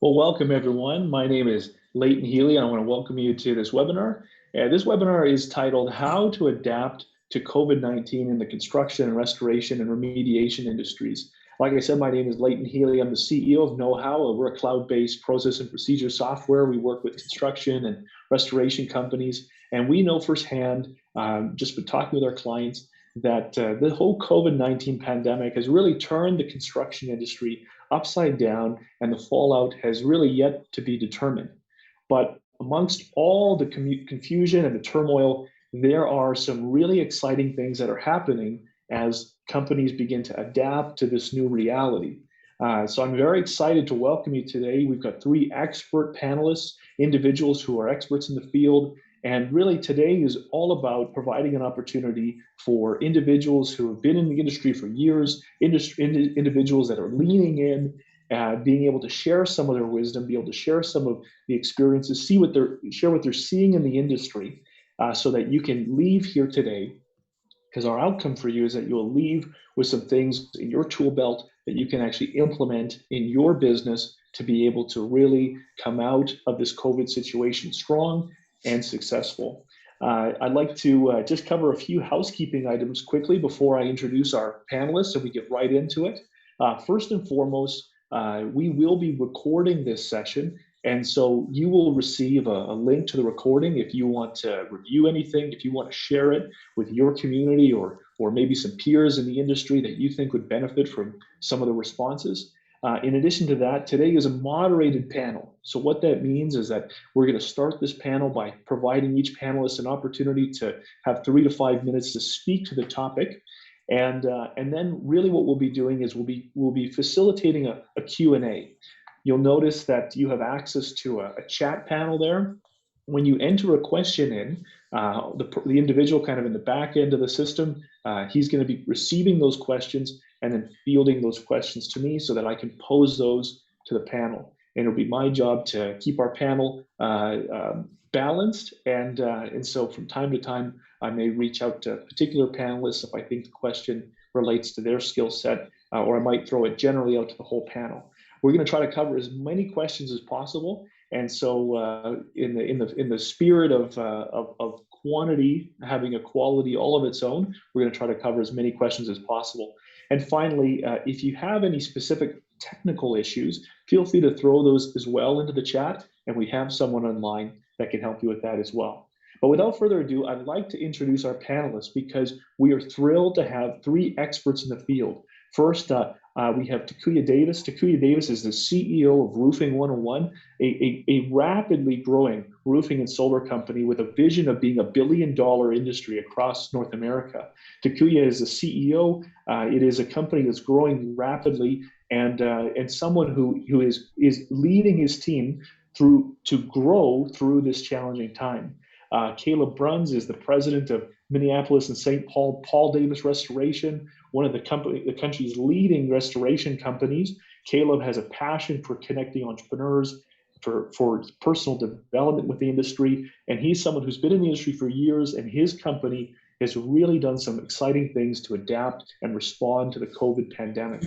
Well, welcome everyone. My name is Leighton Healey, and I want to welcome you to this webinar. This webinar is titled How to Adapt to COVID-19 in the Construction and Restoration and Remediation Industries. Like I said, my name is Leighton Healey. I'm the CEO of KnowHow. We're a cloud-based process and procedure software. We work with construction and restoration companies, and we know firsthand, just by talking with our clients, that the whole COVID-19 pandemic has really turned the construction industry upside down, and the fallout has really yet to be determined. But amongst all the confusion and the turmoil, there are some really exciting things that are happening as companies begin to adapt to this new reality. So I'm very excited to welcome you today. We've got three expert panelists, individuals who are experts in the field. And really today is all about providing an opportunity for individuals who have been in the industry for years, individuals that are leaning in, being able to share some of their wisdom, be able to share some of the experiences, share what they're seeing in the industry, so that you can leave here today, because our outcome for you is that you'll leave with some things in your tool belt that you can actually implement in your business to be able to really come out of this COVID situation strong and successful. I'd like to just cover a few housekeeping items quickly before I introduce our panelists and we get right into it. First and foremost, we will be recording this session, and so you will receive a link to the recording if you want to review anything, if you want to share it with your community or maybe some peers in the industry that you think would benefit from some of the responses. In addition to that, today is a moderated panel. So what that means is that we're going to start this panel by providing each panelist an opportunity to have 3 to 5 minutes to speak to the topic. And then really what we'll be doing is we'll be facilitating a Q&A. You'll notice that you have access to a chat panel there. When you enter a question in, the individual kind of in the back end of the system, he's going to be receiving those questions and then fielding those questions to me so that I can pose those to the panel. And it'll be my job to keep our panel balanced. And so from time to time, I may reach out to particular panelists if I think the question relates to their skill set, or I might throw it generally out to the whole panel. We're going to try to cover as many questions as possible. And so in the spirit of quantity having a quality all of its own, we're going to try to cover as many questions as possible. And finally, if you have any specific technical issues, feel free to throw those as well into the chat, and we have someone online that can help you with that as well. But without further ado, I'd like to introduce our panelists because we are thrilled to have three experts in the field. First, we have Takuya Davis. Takuya Davis is the CEO of Roofing 101, a rapidly growing roofing and solar company with a vision of being $1 billion industry across North America. Takuya is the CEO. It is a company that's growing rapidly, and someone who is leading his team to grow through this challenging time. Caleb Brunz is the president of Minneapolis and St. Paul Davis Restoration, one of the country's leading restoration companies. Caleb has a passion for connecting entrepreneurs, for personal development with the industry, and he's someone who's been in the industry for years, and his company has really done some exciting things to adapt and respond to the COVID pandemic.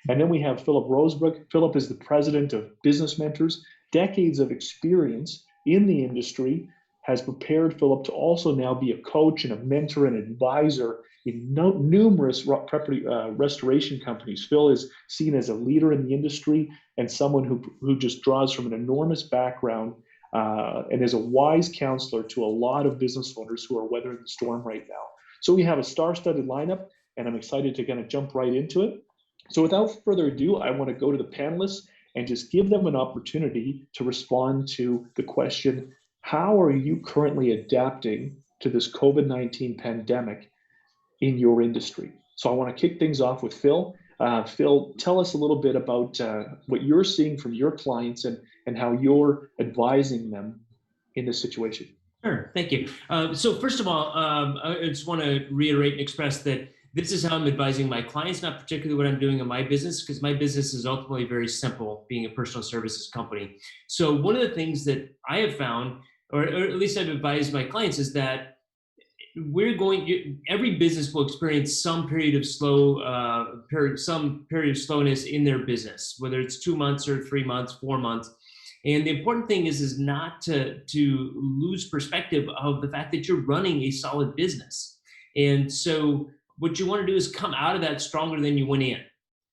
And then we have Phillip Rosebrook. Phillip is the president of Business Mentors. Decades of experience in the industry has prepared Phillip to also now be a coach and a mentor and advisor in numerous restoration companies. Phil is seen as a leader in the industry and someone who just draws from an enormous background and is a wise counselor to a lot of business owners who are weathering the storm right now. So we have a star-studded lineup, and I'm excited to kind of jump right into it. So without further ado, I want to go to the panelists and just give them an opportunity to respond to the question, how are you currently adapting to this COVID-19 pandemic in your industry? So I want to kick things off with Phil. Phil, tell us a little bit about what you're seeing from your clients and how you're advising them in this situation. Sure, thank you. So first of all, I just want to reiterate and express that this is how I'm advising my clients, not particularly what I'm doing in my business, because my business is ultimately very simple, being a personal services company. So one of the things that I have found, or at least I've advised my clients, is that every business will experience some period of slowness in their business, whether it's 2 months or 3 months, 4 months. And the important thing is not to lose perspective of the fact that you're running a solid business. And so what you want to do is come out of that stronger than you went in.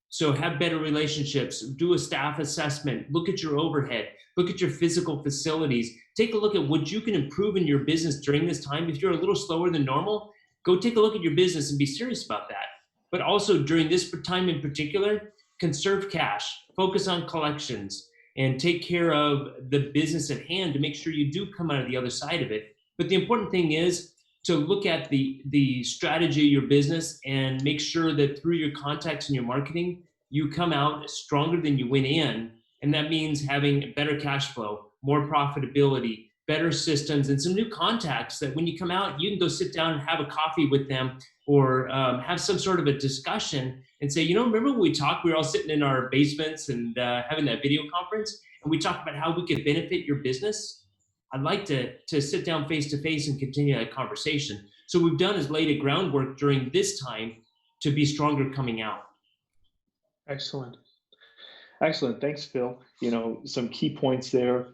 So have better relationships, do a staff assessment, look at your overhead, look at your physical facilities, take a look at what you can improve in your business during this time. If you're a little slower than normal, go take a look at your business and be serious about that. But also during this time in particular, conserve cash, focus on collections, and take care of the business at hand to make sure you do come out of the other side of it. But the important thing is to look at the strategy of your business and make sure that through your contacts and your marketing, you come out stronger than you went in. And that means having better cash flow, more profitability, better systems, and some new contacts that when you come out, you can go sit down and have a coffee with them, or have some sort of a discussion and say, remember when we talked, we were all sitting in our basements and having that video conference, and we talked about how we could benefit your business? I'd like to sit down face to face and continue that conversation. So what we've done is laid a groundwork during this time to be stronger coming out. Excellent. Excellent. Thanks, Phil. Some key points there.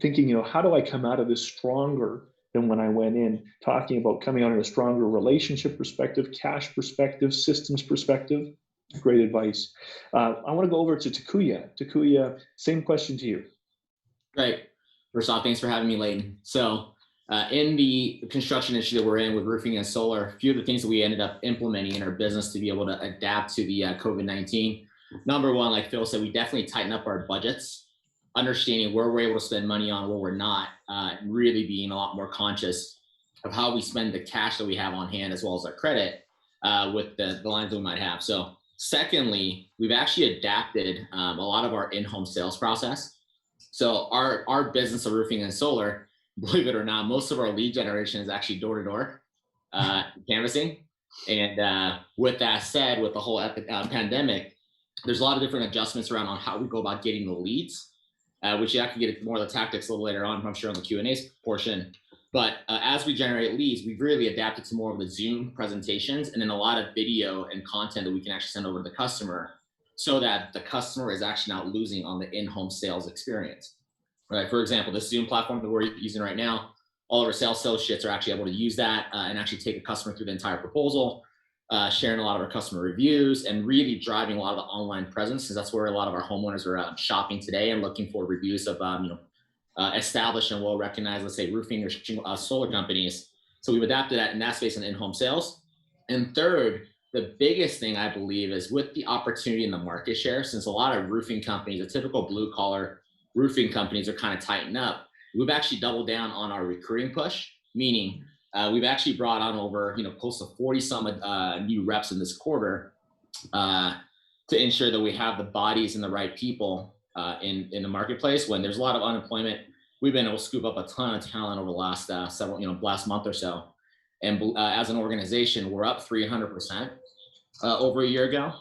Thinking, how do I come out of this stronger than when I went in? Talking about coming out in a stronger relationship perspective, cash perspective, systems perspective. Great advice. I want to go over to Takuya. Takuya, same question to you. Great. First off, thanks for having me, Leighton. So in the construction industry that we're in with roofing and solar, a few of the things that we ended up implementing in our business to be able to adapt to the COVID-19. Number one, like Phil said, we definitely tighten up our budgets, understanding where we're able to spend money on, where we're not, really being a lot more conscious of how we spend the cash that we have on hand, as well as our credit with the lines that we might have. So secondly, we've actually adapted a lot of our in-home sales process. So our business of roofing and solar, believe it or not, most of our lead generation is actually door-to-door canvassing. And with that said, with the whole pandemic, there's a lot of different adjustments around on how we go about getting the leads, which I can get more of the tactics a little later on, I'm sure, on the Q&A portion. But as we generate leads, we've really adapted to more of the Zoom presentations and then a lot of video and content that we can actually send over to the customer, so that the customer is actually not losing on the in-home sales experience. Right? For example, the Zoom platform that we're using right now, all of our sales associates are actually able to use that and actually take a customer through the entire proposal, sharing a lot of our customer reviews, and really driving a lot of the online presence, because that's where a lot of our homeowners are shopping today and looking for reviews of established and well-recognized, let's say, roofing or solar companies. So we've adapted that in that space in in-home sales. And third, the biggest thing I believe is with the opportunity in the market share, since a lot of roofing companies, the typical blue collar roofing companies are kind of tightened up, we've actually doubled down on our recruiting push, meaning we've actually brought on over, close to 40 some new reps in this quarter to ensure that we have the bodies and the right people in the marketplace. When there's a lot of unemployment, we've been able to scoop up a ton of talent over the last last month or so. And as an organization, we're up 300% over a year ago.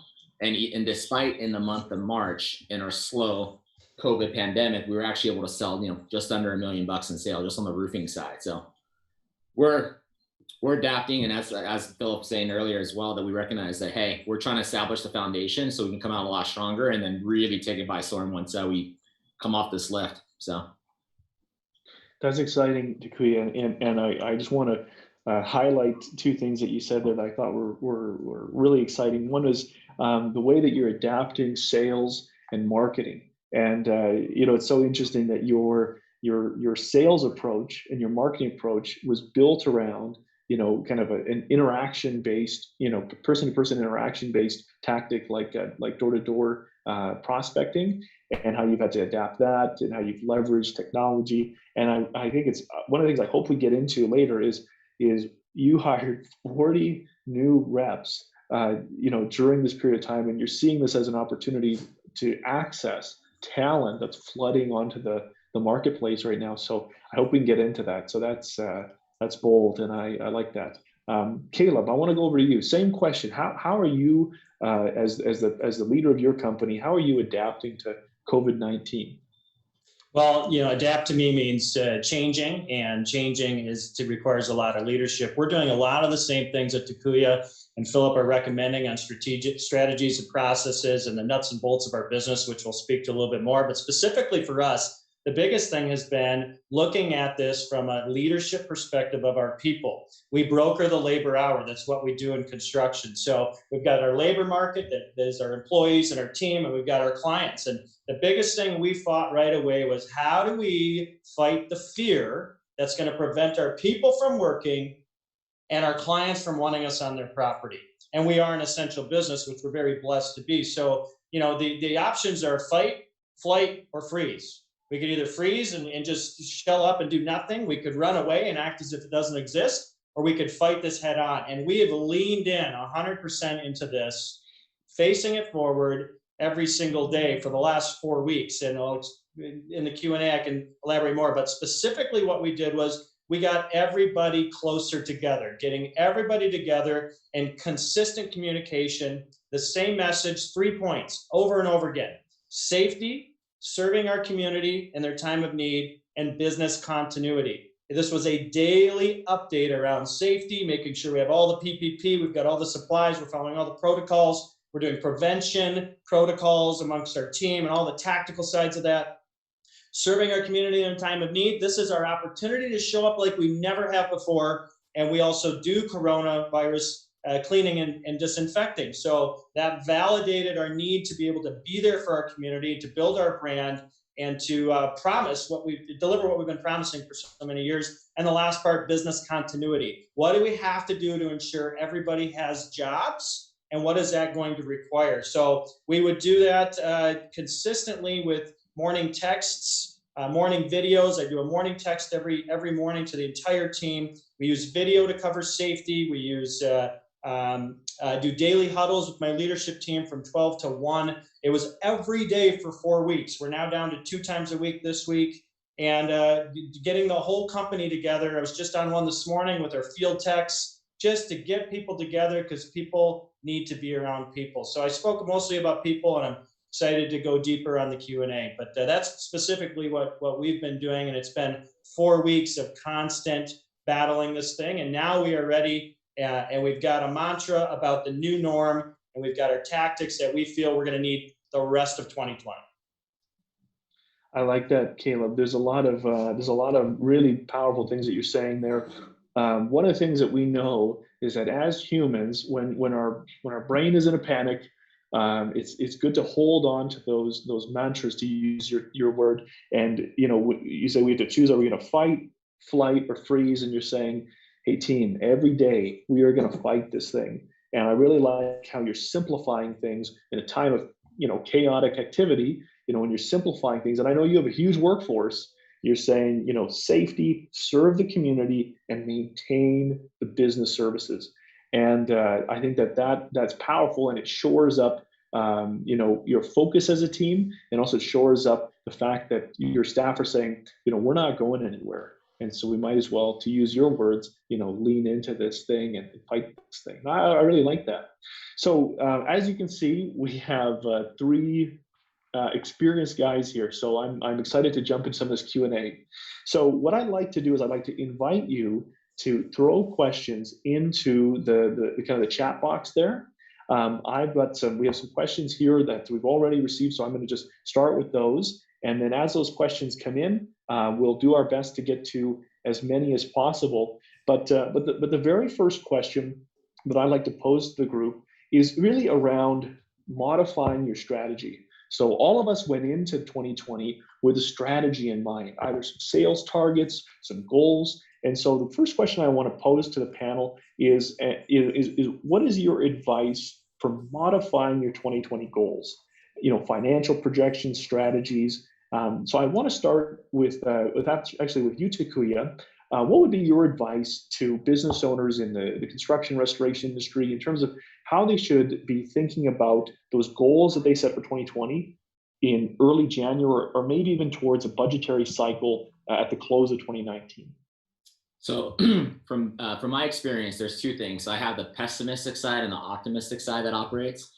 And despite in the month of March, in our slow COVID pandemic, we were actually able to sell, just under $1 million in sales just on the roofing side. So we're adapting, and as Phillip was saying earlier as well, that we recognize that, hey, we're trying to establish the foundation so we can come out a lot stronger and then really take it by storm once we come off this lift. So that's exciting, Takuya, and I just want to highlight two things that you said that I thought were really exciting. One is the way that you're adapting sales and marketing, and it's so interesting that your sales approach and your marketing approach was built around kind of an interaction-based, person-to-person interaction-based tactic like door-to-door prospecting, and how you've had to adapt that and how you've leveraged technology. And I think it's one of the things I hope we get into later is you hired 40 new reps, during this period of time, and you're seeing this as an opportunity to access talent that's flooding onto the marketplace right now. So I hope we can get into that. So that's bold, and I like that. Caleb, I want to go over to you. Same question. How are you as the leader of your company? How are you adapting to COVID-19? Well, adapt to me means changing, and changing requires a lot of leadership. We're doing a lot of the same things that Takuya and Phillip are recommending on strategies and processes and the nuts and bolts of our business, which we'll speak to a little bit more. But specifically for us, The biggest thing has been looking at this from a leadership perspective of our people. We broker the labor hour. That's what we do in construction. So we've got our labor market, that is our employees and our team, and we've got our clients. And the biggest thing we fought right away was, how do we fight the fear that's going to prevent our people from working and our clients from wanting us on their property? And we are an essential business, which we're very blessed to be. So, the options are fight, flight, or freeze. We could either freeze and just shell up and do nothing. We could run away and act as if it doesn't exist, or we could fight this head on. And we have leaned in 100% into this, facing it forward every single day for the last 4 weeks. And in the Q&A, I can elaborate more, but specifically what we did was we got everybody closer together, getting everybody together and consistent communication, the same message, 3 points over and over again: safety, serving our community in their time of need, and business continuity. This was a daily update around safety, making sure we have all the PPP, we've got all the supplies, we're following all the protocols, we're doing prevention protocols amongst our team and all the tactical sides of that. Serving our community in time of need. This is our opportunity to show up like we never have before. And we also do coronavirus cleaning and disinfecting. So that validated our need to be able to be there for our community, to build our brand, and to deliver what we've been promising for so many years. And the last part, business continuity. What do we have to do to ensure everybody has jobs? And what is that going to require? So we would do that consistently with morning texts, morning videos. I do a morning text every morning to the entire team. We use video to cover safety. We use do daily huddles with my leadership team from 12 to 1. It was every day for 4 weeks. We're now down to 2 times a week this week. And getting the whole company together. I was just on one this morning with our field techs, just to get people together, because people need to be around people. So I spoke mostly about people, and I'm excited to go deeper on the Q&A. But that's specifically what we've been doing. And it's been 4 weeks of constant battling this thing. And now we are ready. And we've got a mantra about the new norm, and we've got our tactics that we feel we're going to need the rest of 2020. I like that, Caleb. There's a lot of really powerful things that you're saying there. One of the things that we know is that as humans, when our brain is in a panic, it's good to hold on to those mantras, to use your word. And you say we have to choose: are we going to fight, flight, or freeze? And you're saying, hey team, every day we are going to fight this thing. And I really like how you're simplifying things in a time of chaotic activity. When you're simplifying things, and I know you have a huge workforce, you're saying safety, serve the community, and maintain the business services. And I think that's powerful, and it shores up your focus as a team, and also shores up the fact that your staff are saying, we're not going anywhere. And so we might as well, to use your words, lean into this thing and fight this thing. I really like that. So as you can see, we have 3 experienced guys here. So I'm excited to jump into some of this Q&A. So what I'd like to do is I'd like to invite you to throw questions into the kind of the chat box there. We have some questions here that we've already received, so I'm going to just start with those. And then as those questions come in, we'll do our best to get to as many as possible. But the very first question that I'd like to pose to the group is really around modifying your strategy. So all of us went into 2020 with a strategy in mind, either some sales targets, some goals. And so the first question I want to pose to the panel is what is your advice for modifying your 2020 goals? Financial projections, strategies. So I want to start with you, Takuya. What would be your advice to business owners in the construction restoration industry in terms of how they should be thinking about those goals that they set for 2020 in early January, or maybe even towards a budgetary cycle at the close of 2019? So from my experience, there's 2 things. I have the pessimistic side and the optimistic side that operates.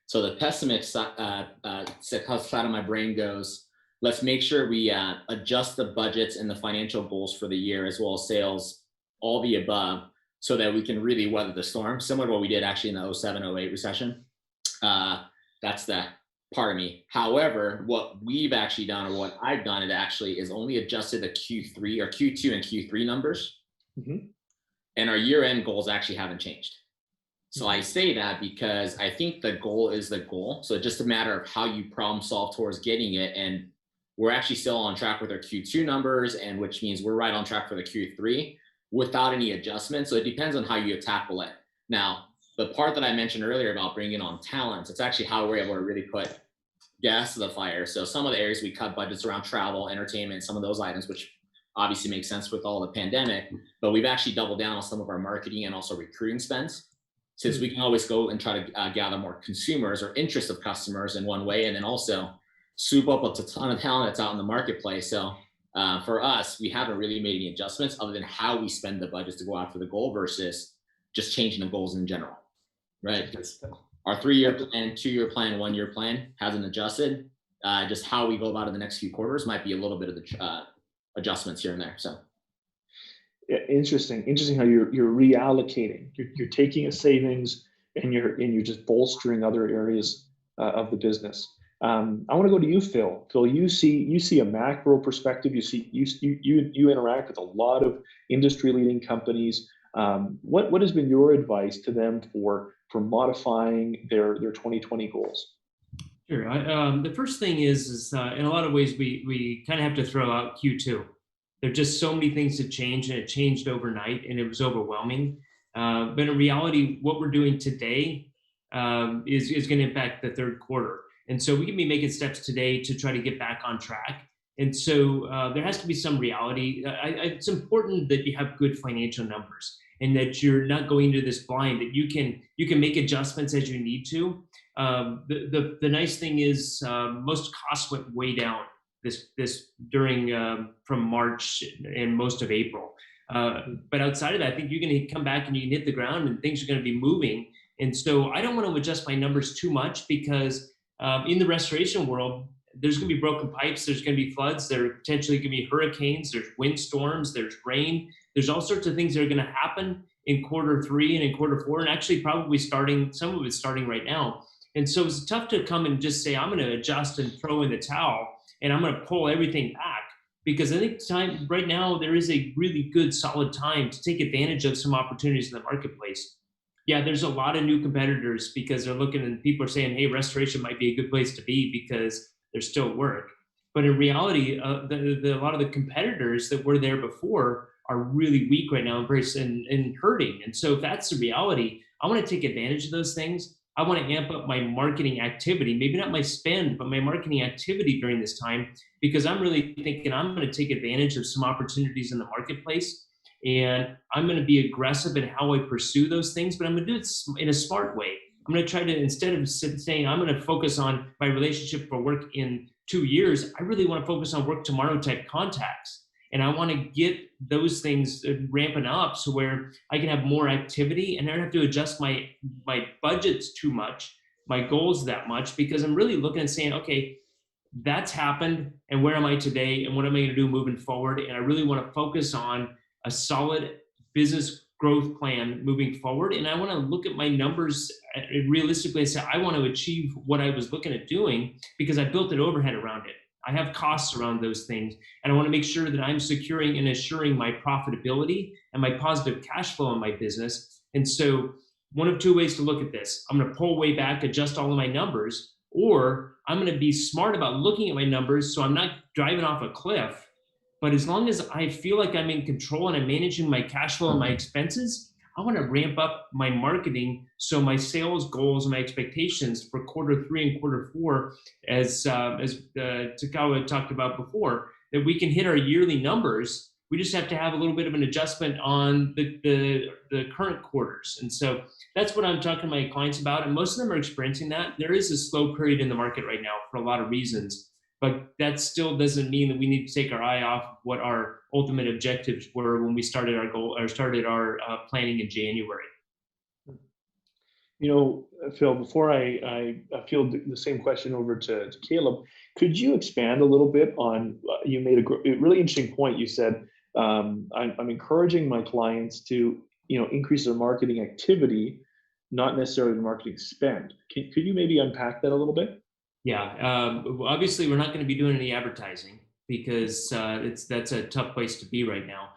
So the pessimistic side of my brain goes, let's make sure we adjust the budgets and the financial goals for the year, as well as sales, all the above, so that we can really weather the storm, similar to what we did actually in the 07-08 recession. That's the pardon me. However, what we've actually done, or what I've done, is only adjusted the Q3 or Q2 and Q3 numbers, and our year-end goals actually haven't changed. So I say that because I think the goal is the goal. So it's just a matter of how you problem solve towards getting it. And we're actually still on track with our Q2 numbers, and which means we're right on track for the Q3 without any adjustments. So it depends on how you tackle it. Now, the part that I mentioned earlier about bringing on talents, it's actually how we're able to really put gas to the fire. So some of the areas we cut budgets around travel, entertainment, some of those items, which obviously makes sense with all the pandemic, but we've actually doubled down on some of our marketing and also recruiting spends, since we can always go and try to gather more consumers or interest of customers in one way, and then also swoop up a ton of talent that's out in the marketplace. So for us, we haven't really made any adjustments other than how we spend the budgets to go after the goal versus just changing the goals in general, right? Because our 3-year plan, 2-year plan, 1-year plan hasn't adjusted. Just how we go about it in the next few quarters might be a little bit of the adjustments here and there. So. Yeah, interesting how you're reallocating. You're taking a savings and you're just bolstering other areas of the business. I want to go to you, Phil. Phil, you see a macro perspective. You interact with a lot of industry leading companies. What has been your advice to them for modifying their 2020 goals? Sure. The first thing is in a lot of ways we kind of have to throw out Q2. There are just so many things that changed, and it changed overnight, and it was overwhelming. But in reality, what we're doing today is going to impact the third quarter. And so we can be making steps today to try to get back on track. And so there has to be some reality. It's important that you have good financial numbers and that you're not going into this blind, that you can make adjustments as you need to. The nice thing is most costs went way down this during from March and most of April. But outside of that, I think you're going to come back and you can hit the ground and things are going to be moving. And so I don't want to adjust my numbers too much because in the restoration world, there's going to be broken pipes, there's going to be floods, there potentially going to be hurricanes, there's windstorms, there's rain, there's all sorts of things that are going to happen in quarter 3 and in quarter 4, and actually probably some of it's starting right now. And so it's tough to come and just say, I'm going to adjust and throw in the towel and I'm going to pull everything back, because I think right now there is a really good solid time to take advantage of some opportunities in the marketplace. Yeah, there's a lot of new competitors because they're looking and people are saying, hey, restoration might be a good place to be because there's still work. But in reality, a lot of the competitors that were there before are really weak right now and hurting. And so if that's the reality, I want to take advantage of those things. I want to amp up my marketing activity, maybe not my spend, but my marketing activity during this time, because I'm really thinking I'm going to take advantage of some opportunities in the marketplace. And I'm going to be aggressive in how I pursue those things, but I'm going to do it in a smart way. I'm going to try to, instead of saying I'm going to focus on my relationship for work in 2 years, I really want to focus on work tomorrow type contacts. And I want to get those things ramping up so where I can have more activity and I don't have to adjust my budgets too much, my goals that much, because I'm really looking and saying, okay, that's happened and where am I today and what am I going to do moving forward? And I really want to focus on a solid business growth plan moving forward. And I want to look at my numbers realistically and say, I want to achieve what I was looking at doing because I built an overhead around it. I have costs around those things. And I want to make sure that I'm securing and assuring my profitability and my positive cash flow in my business. And so one of 2 ways to look at this. I'm going to pull way back, adjust all of my numbers, or I'm going to be smart about looking at my numbers so I'm not driving off a cliff. But as long as I feel like I'm in control and I'm managing my cash flow and my expenses, I want to ramp up my marketing so my sales goals and my expectations for quarter 3 and quarter 4, as Takuya talked about before, that we can hit our yearly numbers. We just have to have a little bit of an adjustment on the current quarters. And so that's what I'm talking to my clients about. And most of them are experiencing that. There is a slow period in the market right now for a lot of reasons. But that still doesn't mean that we need to take our eye off what our ultimate objectives were when we started our goal or started our planning in January. You know, Phil, before I field the same question over to Caleb, could you expand a little bit on, you made a really interesting point. You said, I'm encouraging my clients to, increase their marketing activity, not necessarily the marketing spend. Could you maybe unpack that a little bit? Yeah, obviously we're not going to be doing any advertising because that's a tough place to be right now.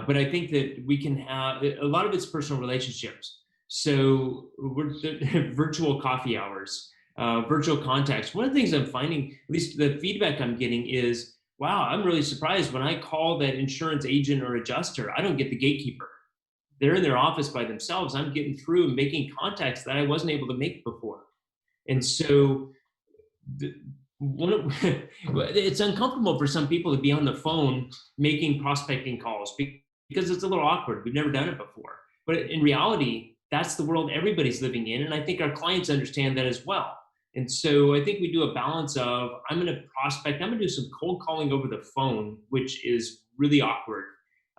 But I think that we can have a lot of it's personal relationships. So we're virtual coffee hours, virtual contacts. One of the things I'm finding, at least the feedback I'm getting, is, wow, I'm really surprised when I call that insurance agent or adjuster, I don't get the gatekeeper. They're in their office by themselves. I'm getting through and making contacts that I wasn't able to make before. And so the, one of, it's uncomfortable for some people to be on the phone making prospecting calls because it's a little awkward. We've never done it before. But in reality, that's the world everybody's living in. And I think our clients understand that as well. And so I think we do a balance of, I'm going to prospect, I'm going to do some cold calling over the phone, which is really awkward.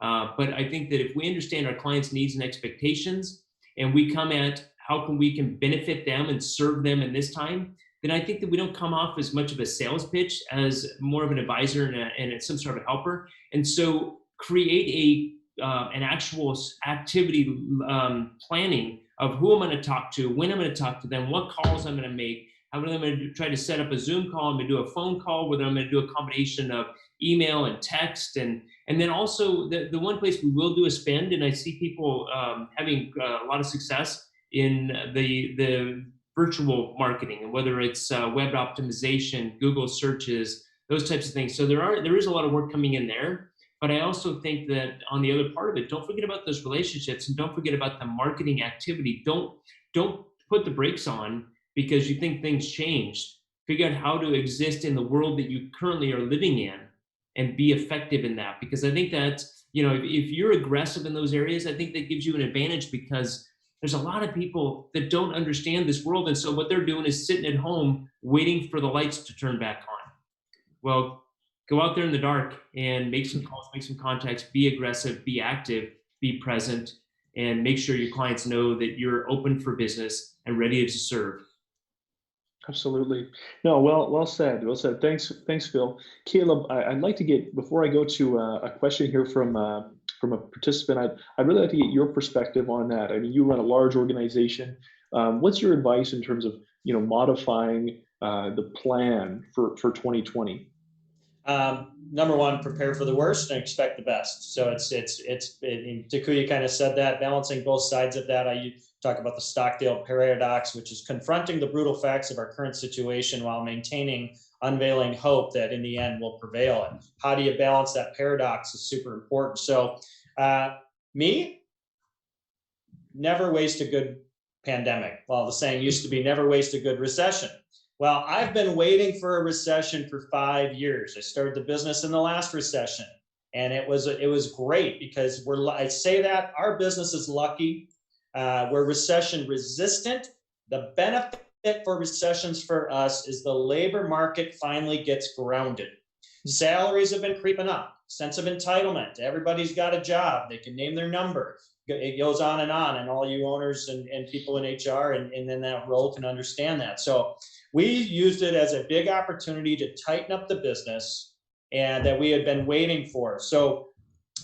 But I think that if we understand our clients' needs and expectations, and we come at how we can benefit them and serve them in this time, then I think that we don't come off as much of a sales pitch as more of an advisor and some sort of helper. And so create an actual activity planning of who I'm going to talk to, when I'm going to talk to them, what calls I'm going to make, how I'm going to try to set up a Zoom call, I'm going to do a phone call, whether I'm going to do a combination of email and text. And then also the one place we will do a spend, and I see people having a lot of success in the virtual marketing, and whether it's web optimization, Google searches, those types of things. So there is a lot of work coming in there. But I also think that on the other part of it, don't forget about those relationships and don't forget about the marketing activity. Don't put the brakes on because you think things changed. Figure out how to exist in the world that you currently are living in and be effective in that. Because I think that, if you're aggressive in those areas, I think that gives you an advantage because there's a lot of people that don't understand this world. And so what they're doing is sitting at home waiting for the lights to turn back on. Well, go out there in the dark and make some calls, make some contacts, be aggressive, be active, be present, and make sure your clients know that you're open for business and ready to serve. Absolutely. No, well said. Well said. Thanks, Phil. Caleb, I'd like to get, before I go to a question here from a participant, I'd really like to get your perspective on that. I mean, you run a large organization. What's your advice in terms of modifying the plan for 2020? Number one, prepare for the worst and expect the best. So Takuya kind of said that, balancing both sides of that. I talk about the Stockdale paradox, which is confronting the brutal facts of our current situation while maintaining unveiling hope that in the end will prevail. And how do you balance that paradox is super important. So never waste a good pandemic. Well, the saying used to be never waste a good recession. Well, I've been waiting for a recession for 5 years. I started the business in the last recession, and it was great because I say that our business is lucky. We're recession resistant. The benefit for recessions for us is the labor market finally gets grounded. Salaries have been creeping up. Sense of entitlement. Everybody's got a job. They can name their number. It goes on, and all you owners and people in HR and in that role can understand that. So we used it as a big opportunity to tighten up the business and that we had been waiting for. So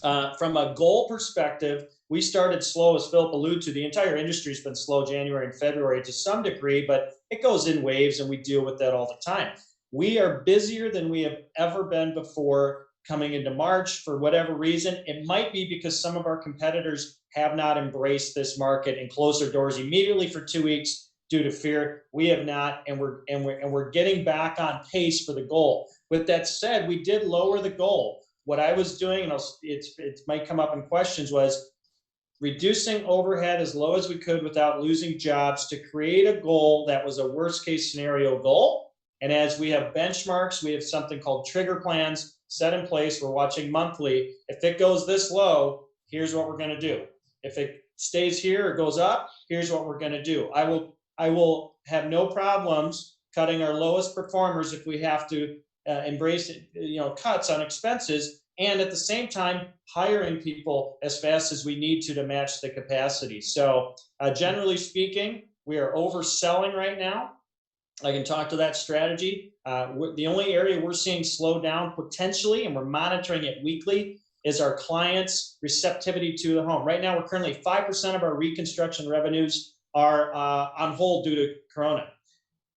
from a goal perspective, we started slow, as Phillip alluded to. The entire industry has been slow January and February to some degree, but it goes in waves and we deal with that all the time. We are busier than we have ever been before coming into March for whatever reason. It might be because some of our competitors have not embraced this market and closed their doors immediately for 2 weeks due to fear. We have not, and we're getting back on pace for the goal. With that said, we did lower the goal. What I was doing, and it might come up in questions, was reducing overhead as low as we could without losing jobs to create a goal that was a worst case scenario goal. And as we have benchmarks, we have something called trigger plans set in place. We're watching monthly. If it goes this low, here's what we're going to do. If it stays here or goes up, here's what we're going to do. I will have no problems cutting our lowest performers if we have to embrace cuts on expenses, and at the same time hiring people as fast as we need to match the capacity. So generally speaking, we are overselling right now. I can talk to that strategy. The only area we're seeing slow down potentially, and we're monitoring it weekly, is our clients' receptivity to the home. Right now, we're currently 5% of our reconstruction revenues are on hold due to Corona.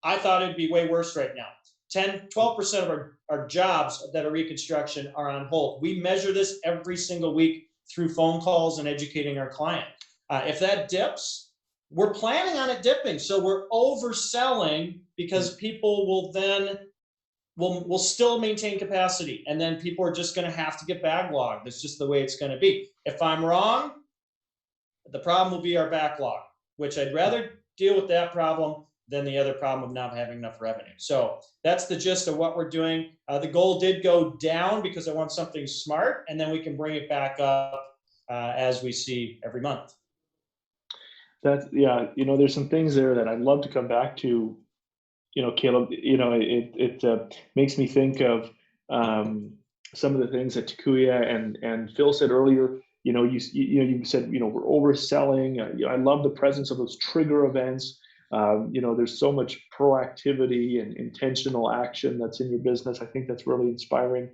I thought it'd be way worse right now. 12% of our jobs that are reconstruction are on hold. We measure this every single week through phone calls and educating our client. If that dips, we're planning on it dipping. So we're overselling because people will then we'll still maintain capacity, and then people are just going to have to get backlogged. That's just the way it's going to be. If I'm wrong, the problem will be our backlog, which I'd rather deal with that problem than the other problem of not having enough revenue. So that's the gist of what we're doing. The goal did go down because I want something smart, and then we can bring it back up as we see every month. That's, yeah, there's some things there that I'd love to come back to, Caleb. It makes me think of some of the things that Takuya and Phil said earlier. You said, we're overselling. I love the presence of those trigger events. There's so much proactivity and intentional action that's in your business. I think that's really inspiring.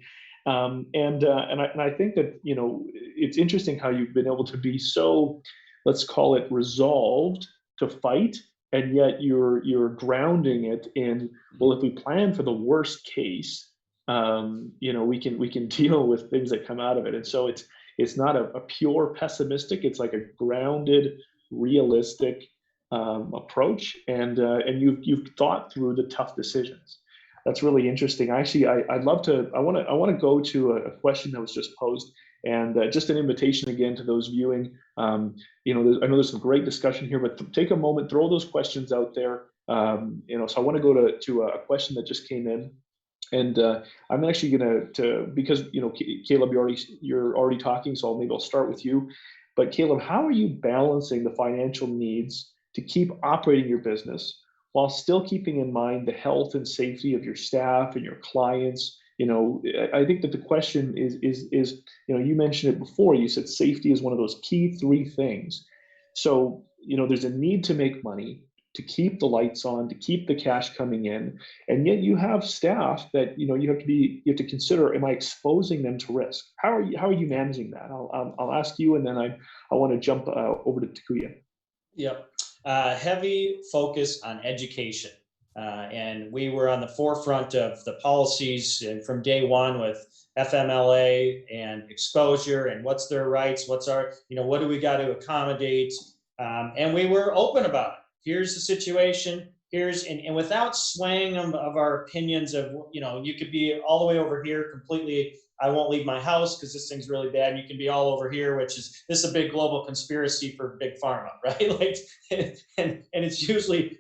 And I think that, it's interesting how you've been able to be so, let's call it, resolved to fight, and yet you're grounding it in, well, if we plan for the worst case, we can deal with things that come out of it. And so it's not a pure pessimistic. It's like a grounded, realistic approach, and you've thought through the tough decisions. That's really interesting. Actually, I want to go to a question that was just posed, and just an invitation again to those viewing. I know there's some great discussion here, but take a moment, throw those questions out there. So I want to go to a question that just came in. And I'm actually going to, because, Caleb, you're already talking, so maybe I'll start with you. But Caleb, how are you balancing the financial needs to keep operating your business while still keeping in mind the health and safety of your staff and your clients? I think that the question is, you mentioned it before. You said safety is one of those key three things. So, there's a need to make money, to keep the lights on, to keep the cash coming in, and yet you have staff that you have to consider: am I exposing them to risk? How are you managing that? I'll ask you, and then I want to jump over to Takuya. Yep, heavy focus on education, and we were on the forefront of the policies from day one with FMLA and exposure and what's their rights, what's our, what do we got to accommodate, and we were open about it. Here's the situation. And without swaying them of our opinions of, you could be all the way over here completely, I won't leave my house because this thing's really bad. And you can be all over here, which is, this is a big global conspiracy for big pharma, right? And it's usually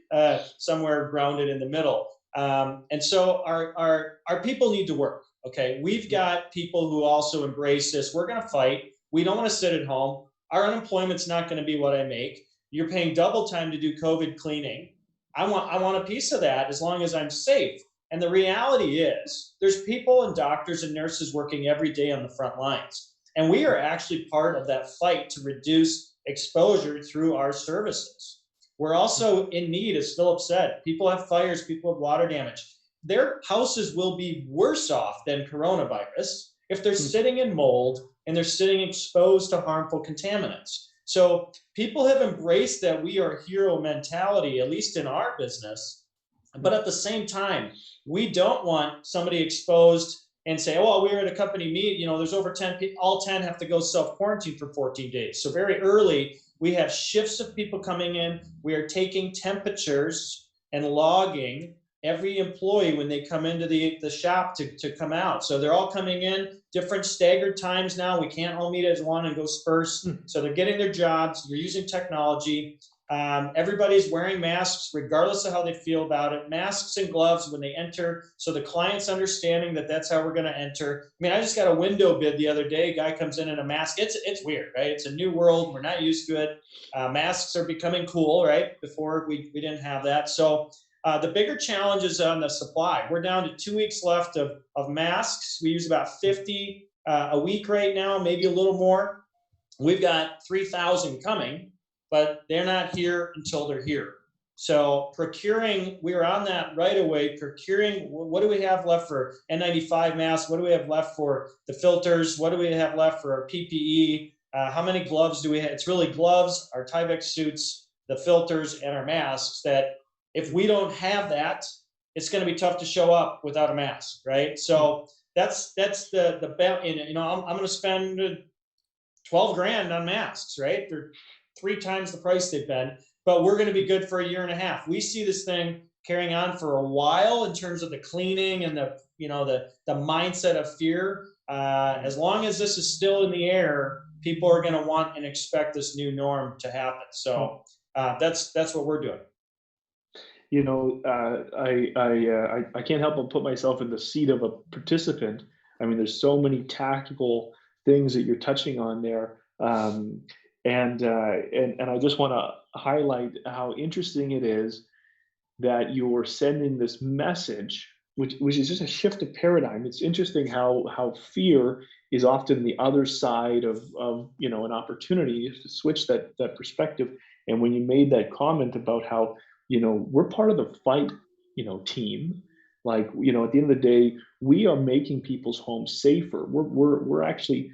somewhere grounded in the middle. And so our people need to work. Okay. We've got people who also embrace this. We're going to fight. We don't want to sit at home. Our unemployment's not going to be what I make. You're paying double time to do COVID cleaning. I want a piece of that as long as I'm safe. And the reality is there's people and doctors and nurses working every day on the front lines. And we are actually part of that fight to reduce exposure through our services. We're also in need, as Phillip said, people have fires, people have water damage. Their houses will be worse off than coronavirus if they're sitting in mold and they're sitting exposed to harmful contaminants. So people have embraced that we are hero mentality, at least in our business. But at the same time, we don't want somebody exposed and say, oh, we were at a company meet, there's over 10 people, all 10 have to go self-quarantine for 14 days. So very early, we have shifts of people coming in. We are taking temperatures and logging every employee when they come into the shop to come out. So they're all coming in, different staggered times now. We can't all meet as one and go spurs. So they're getting their jobs. You're using technology. Everybody's wearing masks regardless of how they feel about it. Masks and gloves when they enter. So the client's understanding that that's how we're going to enter. I mean, I just got a window bid the other day. Guy comes in a mask. It's weird, right? It's a new world. We're not used to it. Masks are becoming cool, right? Before we didn't have that. So the bigger challenge is on the supply. We're down to 2 weeks left of masks. We use about 50 a week right now, maybe a little more. We've got 3,000 coming, but they're not here until they're here. So procuring, we're on that right away, procuring, what do we have left for N95 masks? What do we have left for the filters? What do we have left for our PPE? How many gloves do we have? It's really gloves, our Tyvek suits, the filters, and our masks that if we don't have that, it's going to be tough to show up without a mask, right? So that's the bet. You know, I'm going to spend 12 grand on masks, right? They're 3 times the price they've been, but we're going to be good for a year and a half. We see this thing carrying on for a while in terms of the cleaning and the, you know, the mindset of fear. As long as this is still in the air, people are going to want and expect this new norm to happen. So that's what we're doing. You know, I can't help but put myself in the seat of a participant. I mean, there's so many tactical things that you're touching on there, and I just want to highlight how interesting it is that you're sending this message, which is just a shift of paradigm. It's interesting how fear is often the other side of you know, an opportunity to switch that perspective. And when you made that comment about how, you know, we're part of the fight, you know, team, like, you know, at the end of the day, we are making people's homes safer. We're actually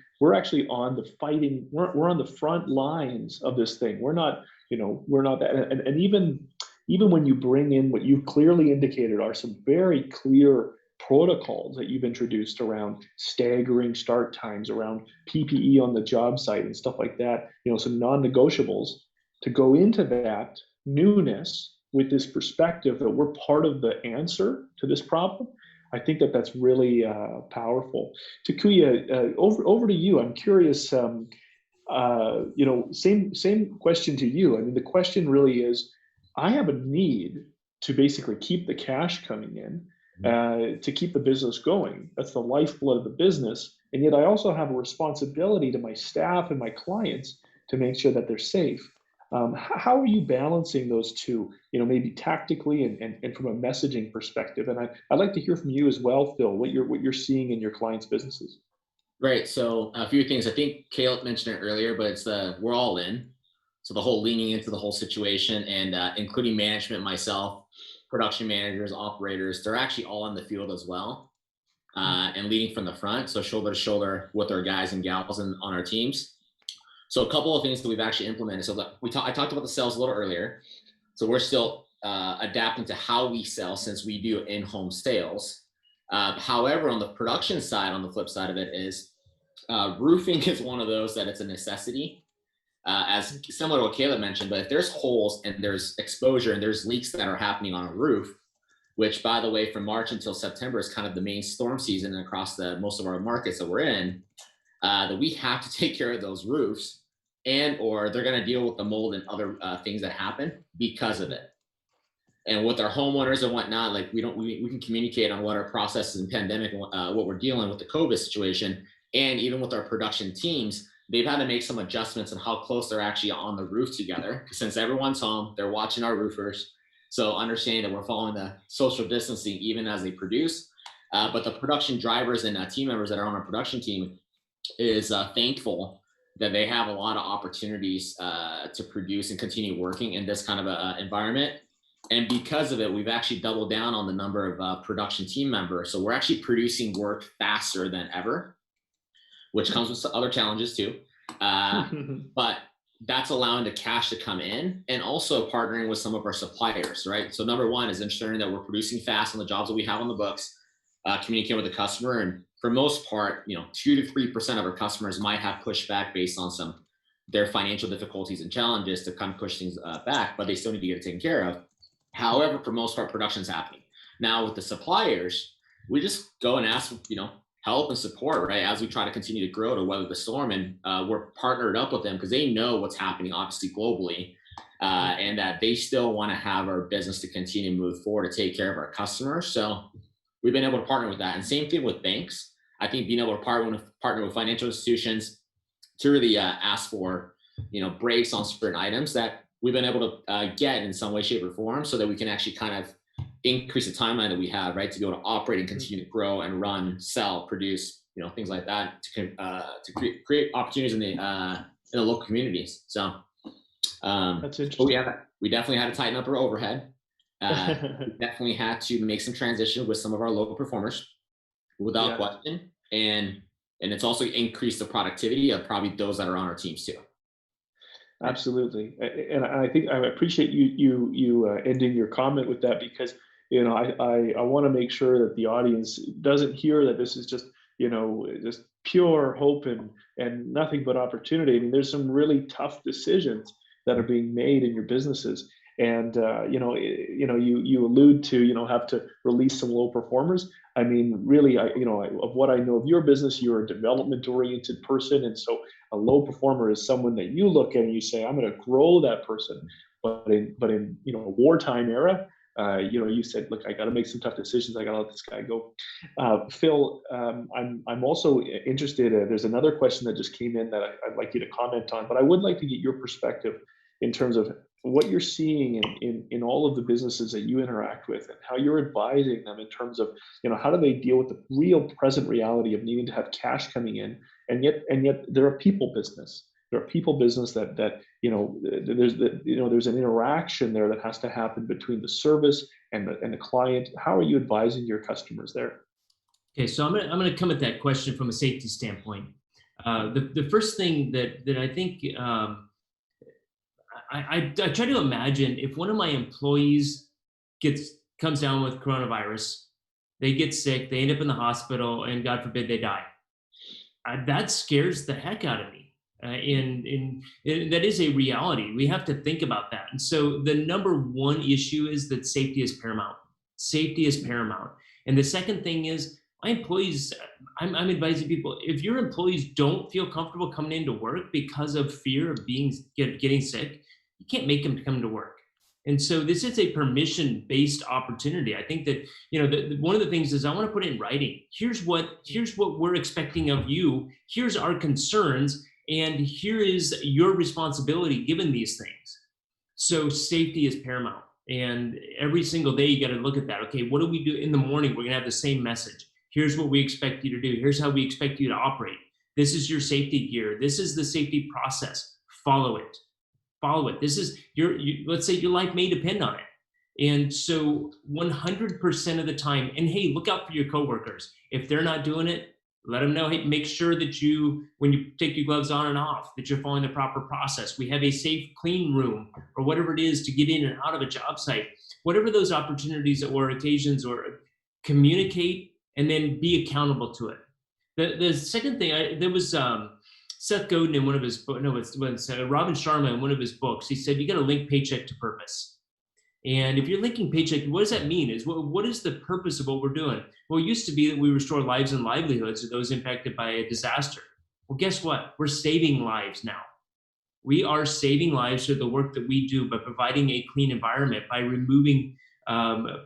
on the fighting. We're on the front lines of this thing. We're not, you know, we're not that. And even when you bring in what you've clearly indicated are some very clear protocols that you've introduced around staggering start times, around PPE on the job site and stuff like that, you know, some non-negotiables, to go into that newness with this perspective that we're part of the answer to this problem, I think that that's really powerful. Takuya, over to you. I'm curious. You know, same question to you. I mean, the question really is, I have a need to basically keep the cash coming in, to keep the business going. That's the lifeblood of the business. And yet I also have a responsibility to my staff and my clients to make sure that they're safe. How are you balancing those two, you know, maybe tactically and from a messaging perspective? And I'd like to hear from you as well, Phil, what you're seeing in your clients' businesses. Great. So a few things. I think Caleb mentioned it earlier, but it's we're all in. So the whole leaning into the whole situation, and including management, myself, production managers, operators, they're actually all in the field as well, and leading from the front. So shoulder to shoulder with our guys and gals on our teams. So a couple of things that we've actually implemented. So I talked about the sales a little earlier. So we're still adapting to how we sell, since we do in-home sales. However, on the production side, on the flip side of it is, roofing is one of those that it's a necessity, as similar to what Caleb mentioned. But if there's holes and there's exposure and there's leaks that are happening on a roof, which, by the way, from March until September is kind of the main storm season across most of our markets that we're in, that we have to take care of those roofs, and or they're going to deal with the mold and other things that happen because of it. And with our homeowners and whatnot, like we can communicate on what our processes in pandemic, what we're dealing with the COVID situation. And even with our production teams, they've had to make some adjustments on how close they're actually on the roof together. Since everyone's home, they're watching our roofers. So understanding that we're following the social distancing even as they produce. But the production drivers and team members that are on our production team is thankful that they have a lot of opportunities to produce and continue working in this kind of a environment. And because of it, we've actually doubled down on the number of production team members. So we're actually producing work faster than ever, which comes with other challenges too. But that's allowing the cash to come in, and also partnering with some of our suppliers, right? So number one is ensuring that we're producing fast on the jobs that we have on the books, communicating with the customer. And for most part, 2 to 3% of our customers might have pushback based on their financial difficulties and challenges to kind of push things back, but they still need to get it taken care of. However, for most part, production's happening. Now with the suppliers, we just go and ask, help and support, right? As we try to continue to grow to weather the storm. And we're partnered up with them because they know what's happening, obviously globally, and that they still want to have our business to continue to move forward to take care of our customers. So we've been able to partner with that. And same thing with banks. I think being able to partner with financial institutions to really ask for, breaks on certain items that we've been able to get in some way, shape, or form, so that we can actually kind of increase the timeline that we have, right, to be able to operate and continue to grow and run, sell, produce, things like that, to create opportunities in the local communities. So that's interesting. We definitely had to tighten up our overhead. We definitely had to make some transition with some of our local performers, without question, and it's also increased the productivity of probably those that are on our teams too. Absolutely. And I think I appreciate you ending your comment with that, because I want to make sure that the audience doesn't hear that this is just just pure hope and nothing but opportunity. I mean, there's some really tough decisions that are being made in your businesses, and you allude to have to release some low performers. I mean, really, of what I know of your business, you're a development oriented person, and so a low performer is someone that you look at and you say, I'm going to grow that person. But in a wartime era, you said, look, I got to make some tough decisions. I got to let this guy go. Phil, I'm also interested. There's another question that just came in that I'd like you to comment on, but I would like to get your perspective in terms of what you're seeing in all of the businesses that you interact with, and how you're advising them in terms of how do they deal with the real present reality of needing to have cash coming in, and yet they're a people business. They're a people business that there's an interaction there that has to happen between the service and the client. How are you advising your customers there? Okay, so I'm gonna come at that question from a safety standpoint. The first thing that I think I try to imagine, if one of my employees comes down with coronavirus, they get sick, they end up in the hospital, and God forbid they die. That scares the heck out of me. And that is a reality. We have to think about that. And so the number one issue is that safety is paramount. Safety is paramount. And the second thing is, my employees, I'm advising people, if your employees don't feel comfortable coming into work because of fear of getting sick, you can't make them come to work. And so this is a permission-based opportunity. I think that one of the things is, I want to put it in writing. Here's what we're expecting of you. Here's our concerns, and here is your responsibility given these things. So safety is paramount, and every single day you got to look at that. Okay, what do we do in the morning? We're gonna have the same message. Here's what we expect you to do. Here's how we expect you to operate. This is your safety gear. This is the safety process. Follow it. Follow it. This is let's say your life may depend on it. And so 100% of the time, and hey, look out for your coworkers. If they're not doing it, let them know. Hey, make sure that when you take your gloves on and off, that you're following the proper process. We have a safe, clean room, or whatever it is to get in and out of a job site. Whatever those opportunities or occasions, or communicate and then be accountable to it. The second thing, there was Seth Godin in one of his books, Robin Sharma in one of his books, he said, you got to link paycheck to purpose. And if you're linking paycheck, what does that mean? What is the purpose of what we're doing? Well, it used to be that we restore lives and livelihoods of those impacted by a disaster. Well, guess what? We're saving lives now. We are saving lives through the work that we do by providing a clean environment, by removing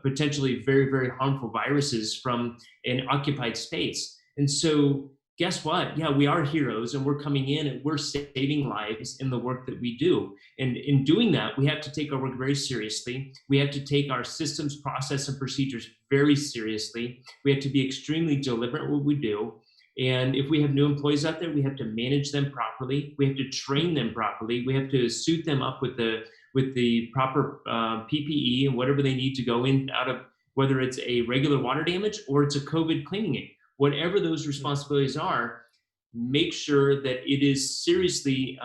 potentially very, very harmful viruses from an occupied space. And so guess what? Yeah, we are heroes, and we're coming in and we're saving lives in the work that we do. And in doing that, we have to take our work very seriously. We have to take our systems, process, and procedures very seriously. We have to be extremely deliberate in what we do. And if we have new employees out there, we have to manage them properly. We have to train them properly. We have to suit them up with the proper PPE and whatever they need to go in out of, whether it's a regular water damage or it's a COVID cleaning aid. Whatever those responsibilities are, make sure that it is seriously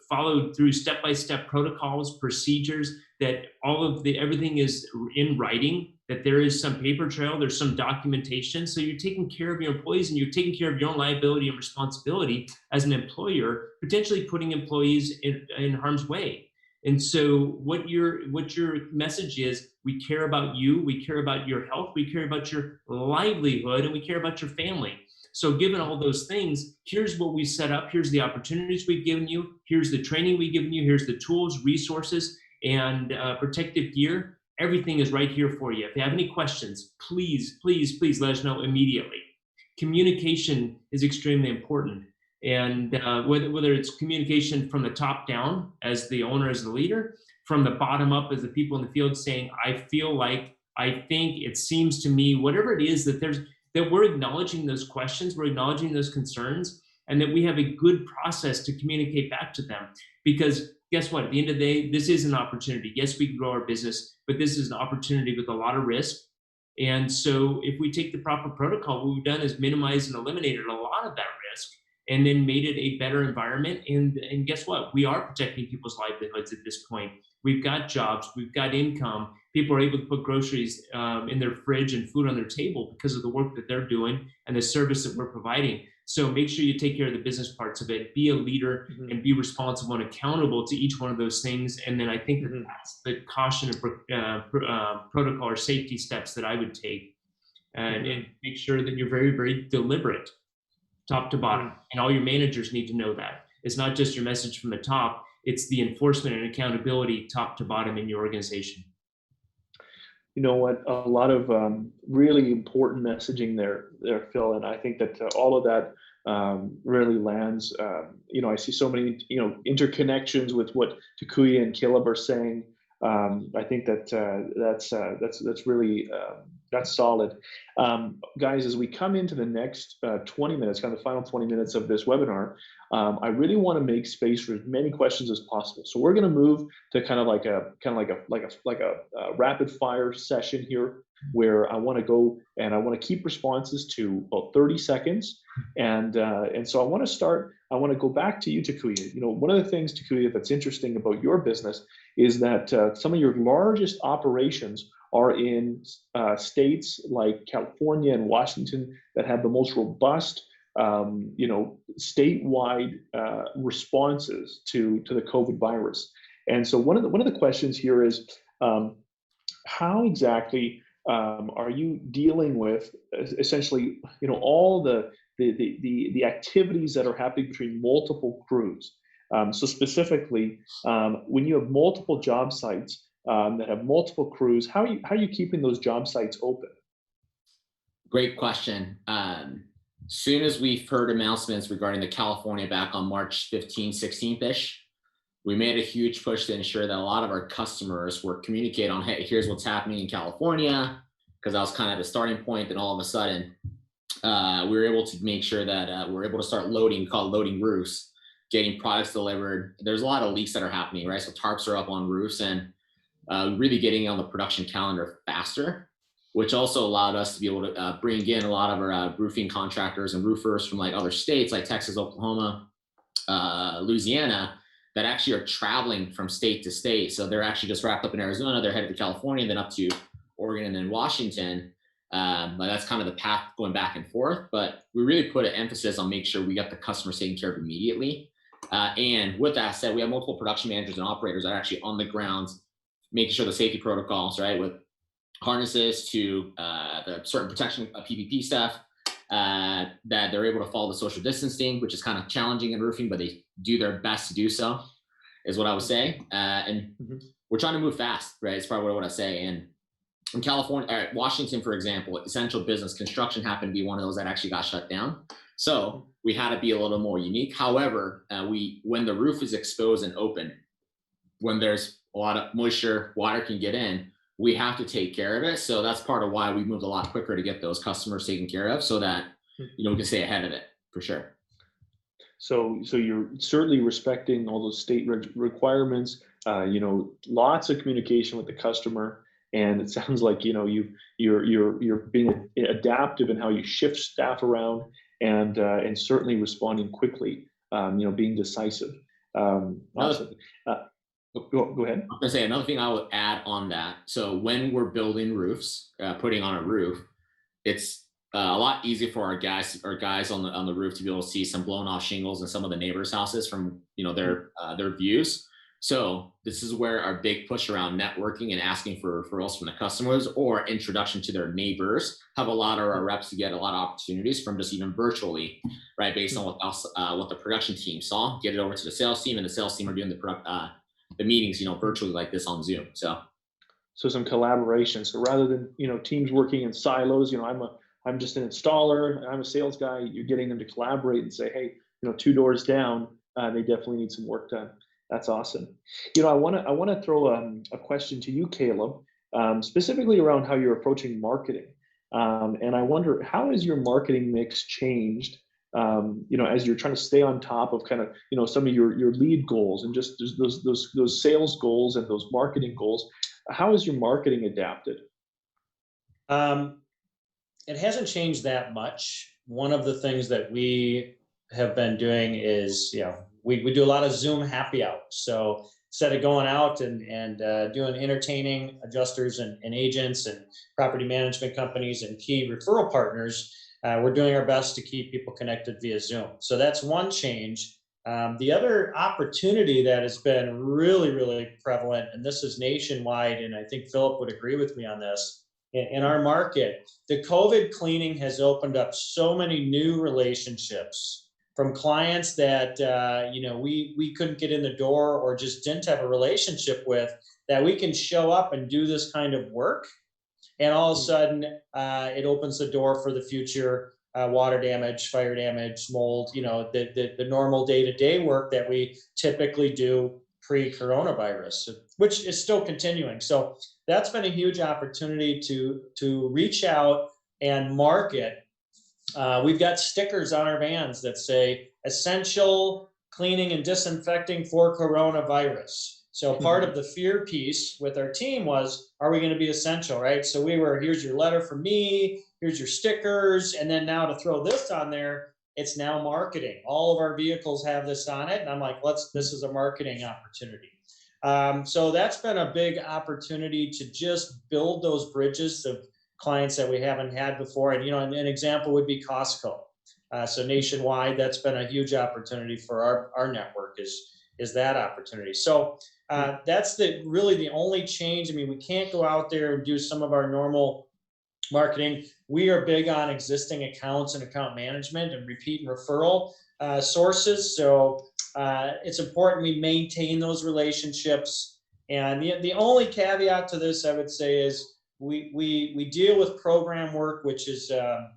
followed through step-by-step protocols, procedures, that everything is in writing, that there is some paper trail, there's some documentation. So you're taking care of your employees, and you're taking care of your own liability and responsibility as an employer, potentially putting employees in harm's way. And so what your message is, we care about you, we care about your health, we care about your livelihood, and we care about your family. So given all those things, here's what we set up, here's the opportunities we've given you, here's the training we've given you, here's the tools, resources, and protective gear. Everything is right here for you. If you have any questions, please, please, please let us know immediately. Communication is extremely important. And whether it's communication from the top down as the owner, as the leader, from the bottom up as the people in the field saying, I feel like, I think, it seems to me, whatever it is, that we're acknowledging those questions, we're acknowledging those concerns, and that we have a good process to communicate back to them. Because guess what? At the end of the day, this is an opportunity. Yes, we can grow our business, but this is an opportunity with a lot of risk. And so if we take the proper protocol, what we've done is minimize and eliminated a lot of that risk. and then made it a better environment. And guess what? We are protecting people's livelihoods at this point. We've got jobs, we've got income. People are able to put groceries in their fridge and food on their table because of the work that they're doing and the service that we're providing. So make sure you take care of the business parts of it, be a leader, and be responsible and accountable to each one of those things. And then I think that that's the caution and protocol or safety steps that I would take, and make sure that you're very, very deliberate, top to bottom. And all your managers need to know that. It's not just your message from the top, it's the enforcement and accountability top to bottom in your organization. You know what? A lot of really important messaging there, Phil, and I think that all of that really lands. I see so many interconnections with what Takuya and Phillip are saying. I think that's really that's solid. Guys, as we come into the next 20 minutes, kind of the final 20 minutes of this webinar, I really want to make space for as many questions as possible. So we're going to move to kind of like a rapid fire session here, where I want to go and I want to keep responses to about 30 seconds. And so I want to go back to you, Takuya. One of the things, Takuya, that's interesting about your business is that some of your largest operations are in states like California and Washington that have the most robust, statewide responses to the COVID virus. And so one of the questions here is, how exactly are you dealing with essentially, all the activities that are happening between multiple crews? So specifically, when you have multiple job sites that have multiple crews, how are you keeping those job sites open? Great question. Soon as we've heard announcements regarding the California back on March 15, 16th-ish, we made a huge push to ensure that a lot of our customers were communicating on, hey, here's what's happening in California, because that was kind of the starting point. And all of a sudden, we were able to make sure that we're able to start loading, called loading roofs, getting products delivered. There's a lot of leaks that are happening, right? So tarps are up on roofs, and really getting on the production calendar faster, which also allowed us to be able to bring in a lot of our roofing contractors and roofers from like other states like Texas, Oklahoma, Louisiana, that actually are traveling from state to state. So they're actually just wrapped up in Arizona, they're headed to California, then up to Oregon and then Washington. But that's kind of the path going back and forth. But we really put an emphasis on making sure we got the customers taken care of immediately. And with that said, we have multiple production managers and operators that are actually on the ground, making sure the safety protocols, right, with harnesses to the certain protection PPP stuff, that they're able to follow the social distancing, which is kind of challenging in roofing, but they do their best to do so, is what I would say. And we're trying to move fast, right? It's probably what I say. And in California, Washington, for example, essential business construction happened to be one of those that actually got shut down. So we had to be a little more unique. However, when the roof is exposed and open, when there's a lot of moisture, water can get in, we have to take care of it. So that's part of why we moved a lot quicker to get those customers taken care of, so that we can stay ahead of it for sure. So you're certainly respecting all those state requirements. Lots of communication with the customer, and it sounds like you're being adaptive in how you shift staff around, and certainly responding quickly. Being decisive. Awesome. Go ahead. I'm gonna say another thing I would add on that. So when we're building roofs, putting on a roof, it's a lot easier for our guys on the roof to be able to see some blown off shingles in some of the neighbors' houses from their views. So this is where our big push around networking and asking for referrals from the customers or introduction to their neighbors have a lot of our reps to get a lot of opportunities from just even virtually, right? Based on what the production team saw, get it over to the sales team, and the sales team are doing the meetings, virtually like this on Zoom. So some collaboration. So rather than, teams working in silos, I'm just an installer, I'm a sales guy, you're getting them to collaborate and say, hey, 2 doors down, they definitely need some work done. That's awesome. I want to throw a question to you, Phillip, specifically around how you're approaching marketing. And I wonder, how has your marketing mix changed as you're trying to stay on top of kind of, some of your lead goals and just those sales goals and those marketing goals? How has your marketing adapted? It hasn't changed that much. One of the things that we have been doing is, we do a lot of Zoom happy hours. So instead of going out and doing entertaining adjusters and agents and property management companies and key referral partners, we're doing our best to keep people connected via Zoom. So that's one change. The other opportunity that has been really, really prevalent, and this is nationwide, and I think Phillip would agree with me on this, in our market, the COVID cleaning has opened up so many new relationships from clients that we couldn't get in the door or just didn't have a relationship with, that we can show up and do this kind of work. And all of a sudden, it opens the door for the future water damage, fire damage, mold, the normal day-to-day work that we typically do pre-coronavirus, which is still continuing. So that's been a huge opportunity to reach out and market. We've got stickers on our vans that say essential cleaning and disinfecting for coronavirus. So part of the fear piece with our team was, are we going to be essential, right? So here's your letter from me, here's your stickers, and then now to throw this on there, it's now marketing. All of our vehicles have this on it, and I'm like, this is a marketing opportunity. So that's been a big opportunity to just build those bridges of clients that we haven't had before. And an example would be Costco. So nationwide, that's been a huge opportunity for our network is that opportunity. So that's really the only change. I mean, we can't go out there and do some of our normal marketing. We are big on existing accounts and account management and repeat and referral sources. So it's important we maintain those relationships. And the only caveat to this, I would say, is we deal with program work, which is,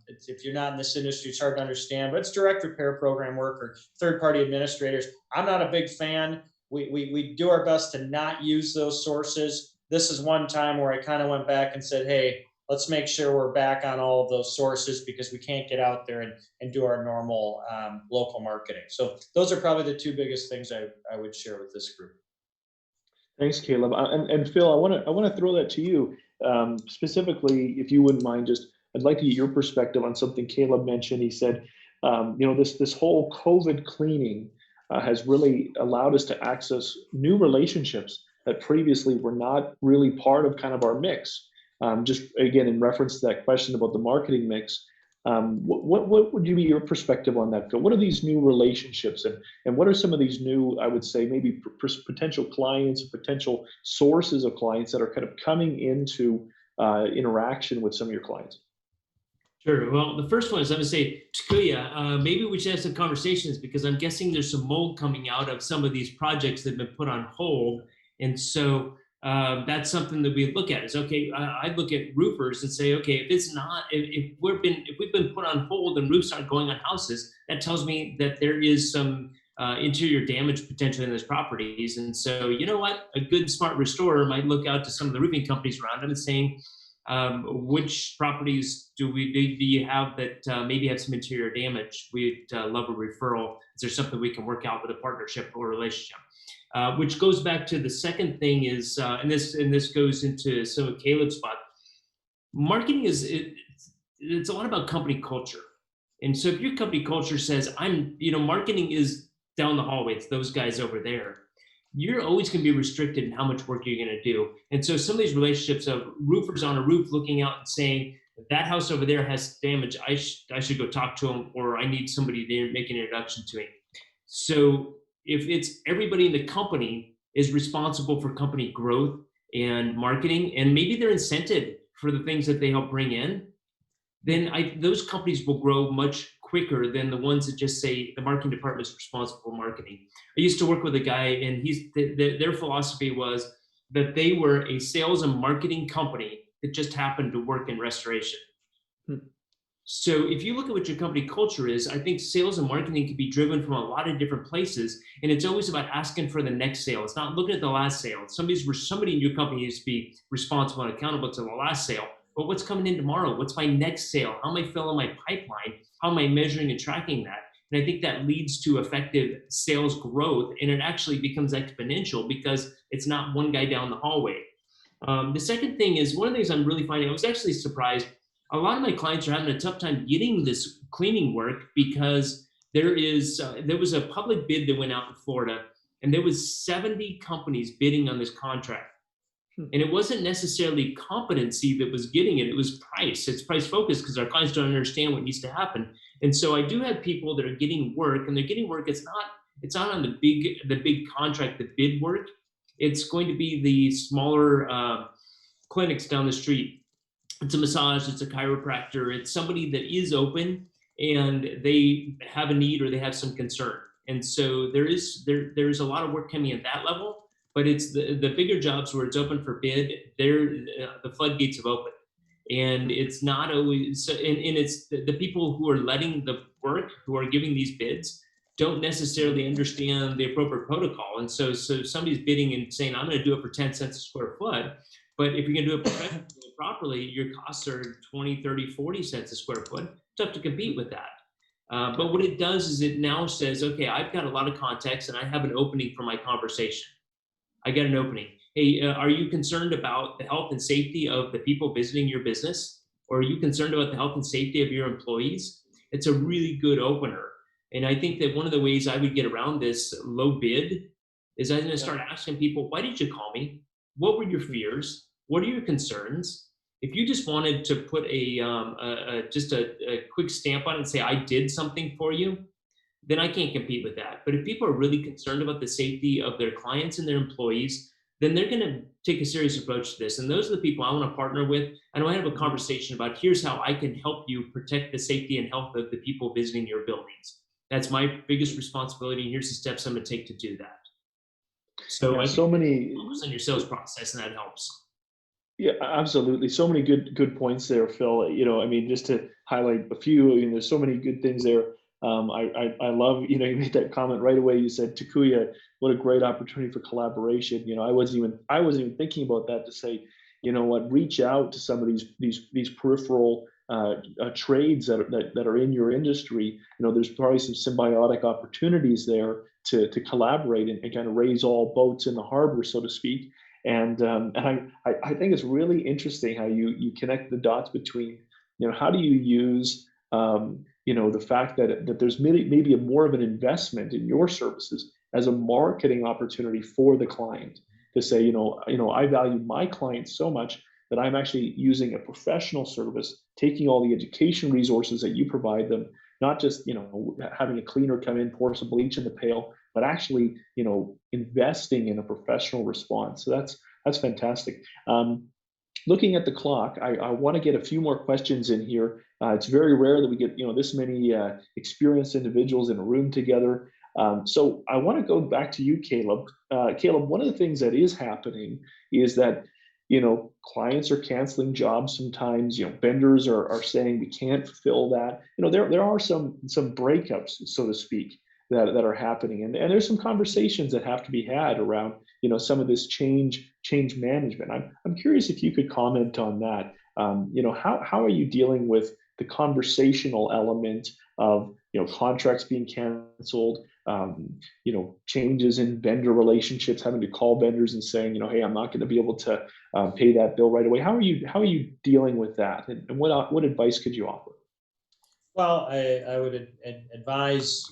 if you're not in this industry, it's hard to understand, but it's direct repair program work or third-party administrators. I'm not a big fan. We do our best to not use those sources. This is one time where I kind of went back and said, hey, let's make sure we're back on all of those sources, because we can't get out there and do our normal local marketing. So those are probably the two biggest things I would share with this group. Thanks, Caleb. And Phil, I want to throw that to you. Specifically, if you wouldn't mind, I'd like to get your perspective on something Caleb mentioned. He said, this whole COVID cleaning has really allowed us to access new relationships that previously were not really part of kind of our mix. Just again, in reference to that question about the marketing mix, what would you be your perspective on that, Phil? What are these new relationships, and what are some of these new, I would say, maybe potential clients, potential sources of clients that are kind of coming into interaction with some of your clients? Sure. Well, the first one is, I'm going to say, Takuya, maybe we should have some conversations, because I'm guessing there's some mold coming out of some of these projects that have been put on hold. And so that's something that we look at is, okay, I look at roofers and say, okay, if we've been put on hold and roofs aren't going on houses, that tells me that there is some interior damage potentially in those properties. And so, you know what, a good smart restorer might look out to some of the roofing companies around them and saying, which properties do you have that maybe have some interior damage? We'd love a referral. Is there something we can work out with a partnership or relationship? Which goes back to the second thing is, and this goes into some of Caleb's spot. Marketing it's a lot about company culture. And so if your company culture says, marketing is down the hallway, it's those guys over there, you're always going to be restricted in how much work you're going to do. And so some of these relationships of roofers on a roof looking out and saying, that house over there has damage, I should go talk to them, or I need somebody to make an introduction to him. So if it's everybody in the company is responsible for company growth and marketing, and maybe they're incented for the things that they help bring in, then those companies will grow much quicker than the ones that just say the marketing department is responsible for marketing. I used to work with a guy, and their philosophy was that they were a sales and marketing company that just happened to work in restoration. So if you look at what your company culture is, I think sales and marketing can be driven from a lot of different places, and it's always about asking for the next sale. It's not looking at the last sale. Somebody in your company needs to be responsible and accountable to the last sale, but what's coming in tomorrow? What's my next sale? How am I filling my pipeline? How am I measuring and tracking that? And I think that leads to effective sales growth, and it actually becomes exponential because it's not one guy down the hallway. The second thing is, one of the things I'm really finding, I was actually surprised, a lot of my clients are having a tough time getting this cleaning work because there was a public bid that went out in Florida, and there was 70 companies bidding on this contract. And it wasn't necessarily competency that was getting it. It was price. It's price focused because our clients don't understand what needs to happen. And so I do have people that are getting work, and they're getting work. It's not on the big contract, the bid work. It's going to be the smaller clinics down the street. It's a massage, it's a chiropractor, it's somebody that is open and they have a need or they have some concern. And so there's a lot of work coming at that level. But it's the bigger jobs where it's open for bid, the floodgates have opened. And it's not always, and it's the people who are letting the work, who are giving these bids, don't necessarily understand the appropriate protocol. And so somebody's bidding and saying, I'm going to do it for 10 cents a square foot. But if you're going to do it professionally properly, your costs are 20, 30, 40 cents a square foot. Tough to compete with that. But what it does is it now says, okay, I've got a lot of context and I have an opening for my conversation. I get an opening. Hey, are you concerned about the health and safety of the people visiting your business? Or are you concerned about the health and safety of your employees? It's a really good opener. And I think that one of the ways I would get around this low bid is I'm going to start asking people, why did you call me? What were your fears? What are your concerns? If you just wanted to put a quick stamp on it and say, I did something for you, then I can't compete with that. But if people are really concerned about the safety of their clients and their employees, then they're going to take a serious approach to this. And those are the people I want to partner with. And I want to have a conversation about, here's how I can help you protect the safety and health of the people visiting your buildings. That's my biggest responsibility. And here's the steps I'm going to take to do that. So I so many focus on your sales process, and that helps. Yeah, absolutely. So many good points there, Phil. I mean, just to highlight a few, there's so many good things there. I love, you made that comment right away. You said, Takuya, what a great opportunity for collaboration. I wasn't even thinking about that, to say, reach out to some of these peripheral trades that are in your industry. There's probably some symbiotic opportunities there to collaborate and kind of raise all boats in the harbor, so to speak. And I think it's really interesting how you connect the dots between, how do you use the fact that there's maybe more of an investment in your services as a marketing opportunity for the client, to say, I value my clients so much that I'm actually using a professional service, taking all the education resources that you provide them, not just, having a cleaner come in, pour some bleach in the pail, but actually, investing in a professional response. So that's fantastic. Looking at the clock, I want to get a few more questions in here. It's very rare that we get, this many experienced individuals in a room together. So I want to go back to you, Caleb. Caleb, one of the things that is happening is that, clients are canceling jobs sometimes. Vendors are saying we can't fulfill that. There are some breakups, so to speak, that are happening, and there's some conversations that have to be had around some of this change management. I'm curious if you could comment on that. How are you dealing with the conversational element of contracts being canceled, changes in vendor relationships, having to call vendors and saying, hey, I'm not going to be able to pay that bill right away. How are you dealing with that, and what advice could you offer? Well, I would advise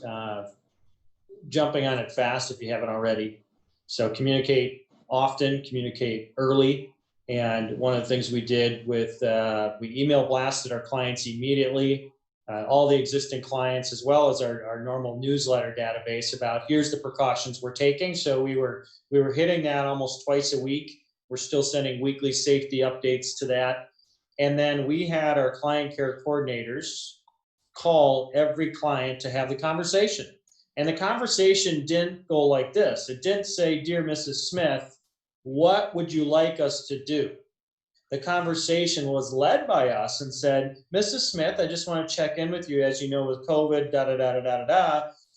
jumping on it fast if you haven't already. So communicate often, communicate early. And one of the things we did with, we email blasted our clients immediately, all the existing clients, as well as our normal newsletter database about, here's the precautions we're taking. So we were hitting that almost twice a week. We're still sending weekly safety updates to that. And then we had our client care coordinators call every client to have the conversation. And the conversation didn't go like this. It didn't say, dear Mrs. Smith, what would you like us to do? The conversation was led by us and said, Mrs. Smith, I just want to check in with you. As you know, with COVID,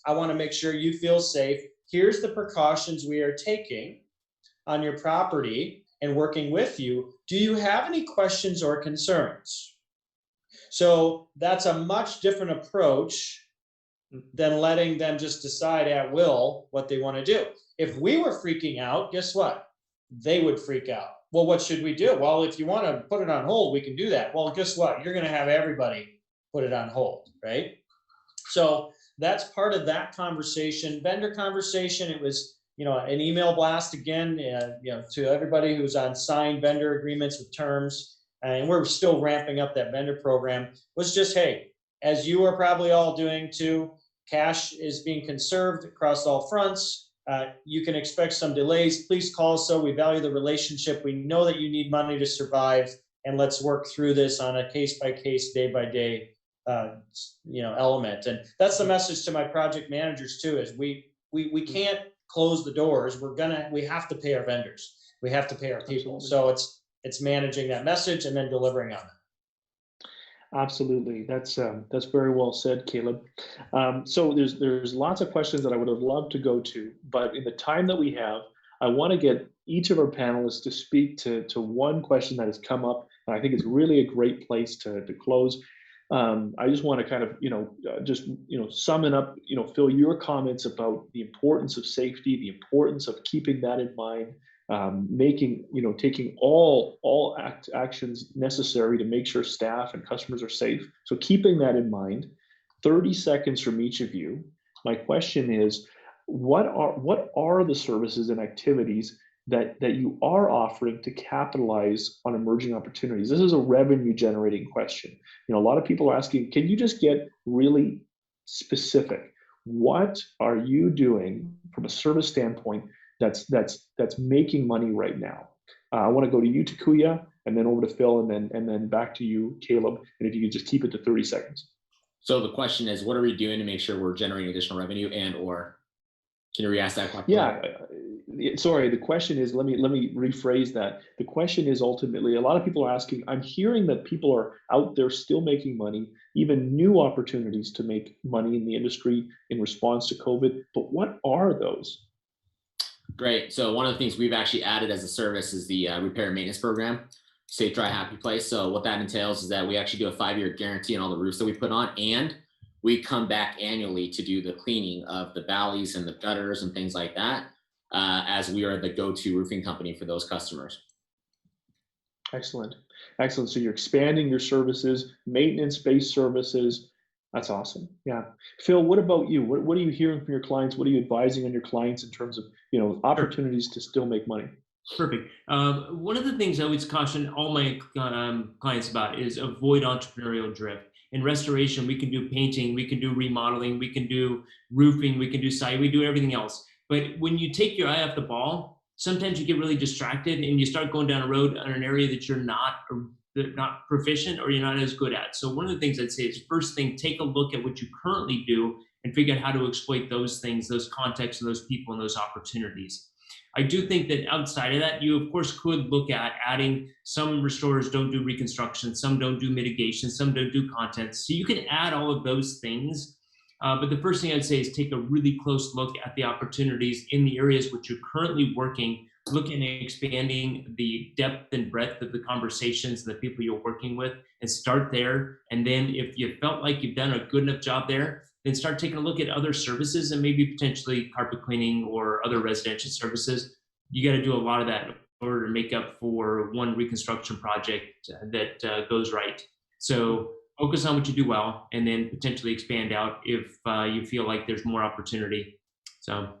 I want to make sure you feel safe. Here's the precautions we are taking on your property and working with you. Do you have any questions or concerns? So that's a much different approach than letting them just decide at will what they want to do. If we were freaking out, guess what? They would freak out. Well, what should we do? Well, if you want to put it on hold, we can do that. Well, guess what? You're going to have everybody put it on hold, right? So that's part of that conversation. Vendor conversation, it was, an email blast again, to everybody who's on signed vendor agreements with terms. And we're still ramping up that vendor program. Was just, hey, as you are probably all doing too, cash is being conserved across all fronts. You can expect some delays. Please call us. So we value the relationship. We know that you need money to survive, and let's work through this on a case by case, day by day, element. And that's the message to my project managers too, is we can't close the doors. We have to pay our vendors. We have to pay our people. Absolutely. So it's managing that message and then delivering on it. Absolutely. That's very well said, Caleb. So there's lots of questions that I would have loved to go to, but in the time that we have, I want to get each of our panelists to speak to one question that has come up, and I think it's really a great place to close. I just want to kind of, sum it up, Phil, your comments about the importance of safety, the importance of keeping that in mind, taking all actions necessary to make sure staff and customers are safe. So keeping that in mind, 30 seconds from each of you. My question is, what are the services and activities that you are offering to capitalize on emerging opportunities? This is a revenue generating question. A lot of people are asking, can you just get really specific? What are you doing from a service standpoint that's making money right now? I want to go to you, Takuya, and then over to Phil, and then back to you, Caleb. And if you could just keep it to 30 seconds. So the question is, what are we doing to make sure we're generating additional revenue, and or can you re-ask that question? Yeah. Sorry, the question is, let me rephrase that. The question is ultimately, a lot of people are asking, I'm hearing that people are out there still making money, even new opportunities to make money in the industry in response to COVID, but what are those? Great. So one of the things we've actually added as a service is the repair and maintenance program, Safe, Dry, Happy Place. So what that entails is that we actually do a 5-year guarantee on all the roofs that we put on, and we come back annually to do the cleaning of the valleys and the gutters and things like that, as we are the go-to roofing company for those customers. Excellent. Excellent. So you're expanding your services, maintenance-based services. That's awesome. Yeah. Phil, what about you? What are you hearing from your clients? What are you advising on your clients in terms of, opportunities to still make money? Perfect. One of the things I always caution all my clients about is avoid entrepreneurial drift. In restoration, we can do painting, we can do remodeling, we can do roofing, we can do siding, we do everything else. But when you take your eye off the ball, sometimes you get really distracted and you start going down a road on an area that you're not proficient or you're not as good at. So one of the things I'd say is, first thing, take a look at what you currently do and figure out how to exploit those things, those contexts, and those people and those opportunities. I do think that outside of that, you of course could look at adding, some restorers don't do reconstruction, some don't do mitigation, some don't do content. So you can add all of those things. But the first thing I'd say is take a really close look at the opportunities in the areas which you're currently working, looking at expanding the depth and breadth of the conversations and the people you're working with, and start there. And then if you felt like you've done a good enough job there, then start taking a look at other services and maybe potentially carpet cleaning or other residential services. You got to do a lot of that in order to make up for one reconstruction project that goes right. So focus on what you do well, and then potentially expand out if you feel like there's more opportunity. So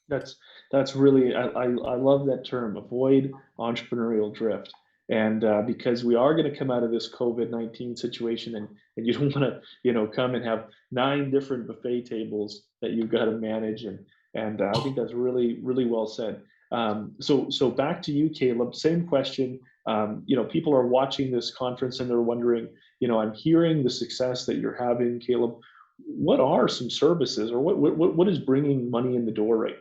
that's really, I love that term, avoid entrepreneurial drift. And because we are going to come out of this COVID-19 situation, and you don't want to, come and have 9 different buffet tables that you've got to manage. And I think that's really, really well said. So back to you, Caleb, same question. People are watching this conference and they're wondering, I'm hearing the success that you're having, Caleb. What are some services, or what is bringing money in the door right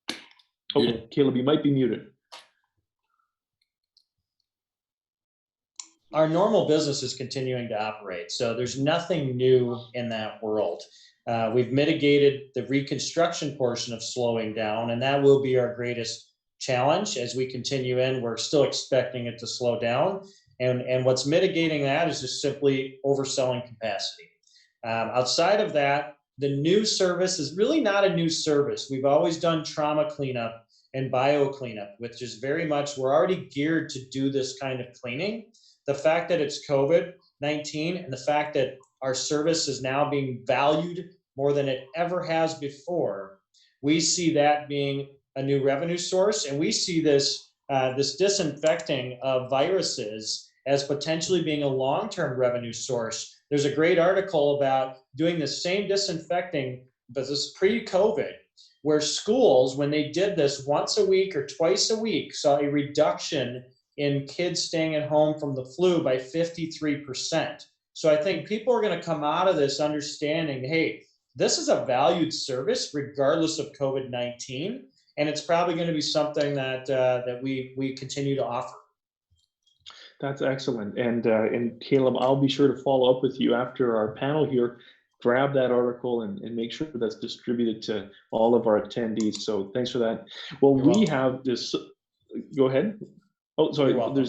now? Okay, Caleb, you might be muted. Our normal business is continuing to operate, so there's nothing new in that world. We've mitigated the reconstruction portion of slowing down, and that will be our greatest challenge as we continue in. We're still expecting it to slow down, and what's mitigating that is just simply overselling capacity. Outside of that, the new service is really not a new service. We've always done trauma cleanup and bio cleanup, which is very much, we're already geared to do this kind of cleaning. The fact that it's COVID COVID-19 and the fact that our service is now being valued more than it ever has before, we see that being a new revenue source, and we see this this disinfecting of viruses as potentially being a long-term revenue source. There's a great article about doing the same disinfecting, but this is pre-COVID, where schools, when they did this once a week or twice a week, saw a reduction in kids staying at home from the flu by 53%. So I think people are going to come out of this understanding, hey, this is a valued service regardless of COVID-19, and it's probably going to be something that that we continue to offer. That's excellent. And Caleb, I'll be sure to follow up with you after our panel here. Grab that article and make sure that's distributed to all of our attendees. So thanks for that. Well, You're we welcome. have this. Go ahead. Oh, sorry. You're welcome.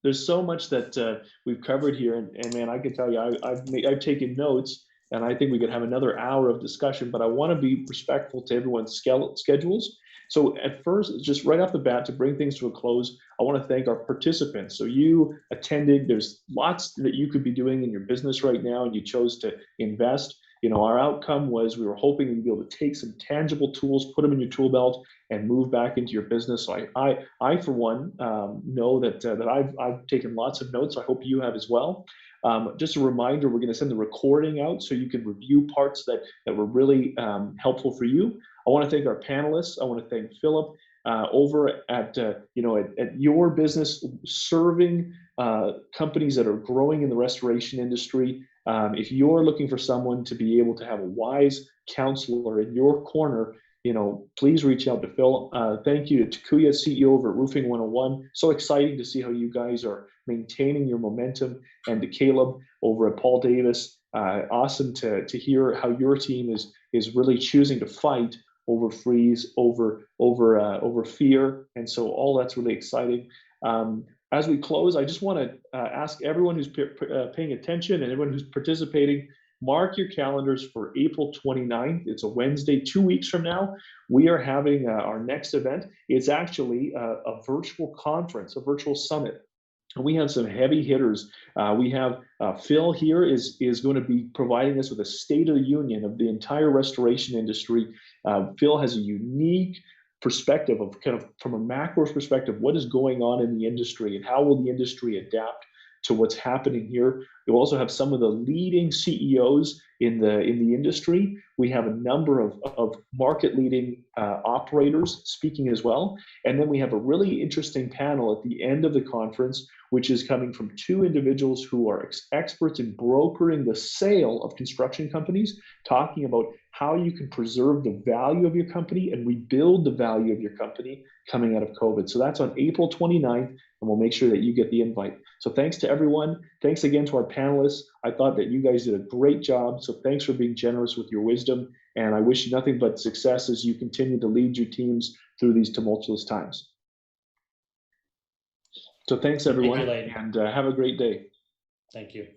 There's so much that we've covered here, and man, I can tell you, I've taken notes, and I think we could have another hour of discussion. But I want to be respectful to everyone's schedules. So at first, just right off the bat, to bring things to a close, I want to thank our participants. So you attended. There's lots that you could be doing in your business right now, and you chose to invest. You know, our outcome was we were hoping you'd be able to take some tangible tools, put them in your tool belt, and move back into your business. So I for one, know that I've taken lots of notes. I hope you have as well. Just a reminder, we're going to send the recording out so you can review parts that were really helpful for you. I want to thank our panelists. I want to thank Phillip over at your business, serving companies that are growing in the restoration industry. If you're looking for someone to be able to have a wise counselor in your corner, please reach out to Phil. Thank you to Takuya, CEO over at Roofing 101. So exciting to see how you guys are maintaining your momentum. And to Caleb over at Paul Davis, awesome to hear how your team is really choosing to fight over freeze, over fear. And so all that's really exciting. As we close, I just want to ask everyone who's paying attention and everyone who's participating, mark your calendars for April 29th. It's a Wednesday, 2 weeks from now. We are having our next event. It's actually a virtual conference, a virtual summit. And we have some heavy hitters. We have Phil here is going to be providing us with a state of the union of the entire restoration industry. Phil has a unique perspective of kind of from a macro perspective, what is going on in the industry and how will the industry adapt to what's happening here. You also have some of the leading CEOs in the industry. We have a number of market leading operators speaking as well. And then we have a really interesting panel at the end of the conference, which is coming from two individuals who are experts in brokering the sale of construction companies, talking about how you can preserve the value of your company and rebuild the value of your company coming out of COVID. So that's on April 29th, and we'll make sure that you get the invite. So thanks to everyone. Thanks again to our panelists. I thought that you guys did a great job. So thanks for being generous with your wisdom. And I wish you nothing but success as you continue to lead your teams through these tumultuous times. So thanks, everyone, Thank you, Leighton. and have a great day. Thank you.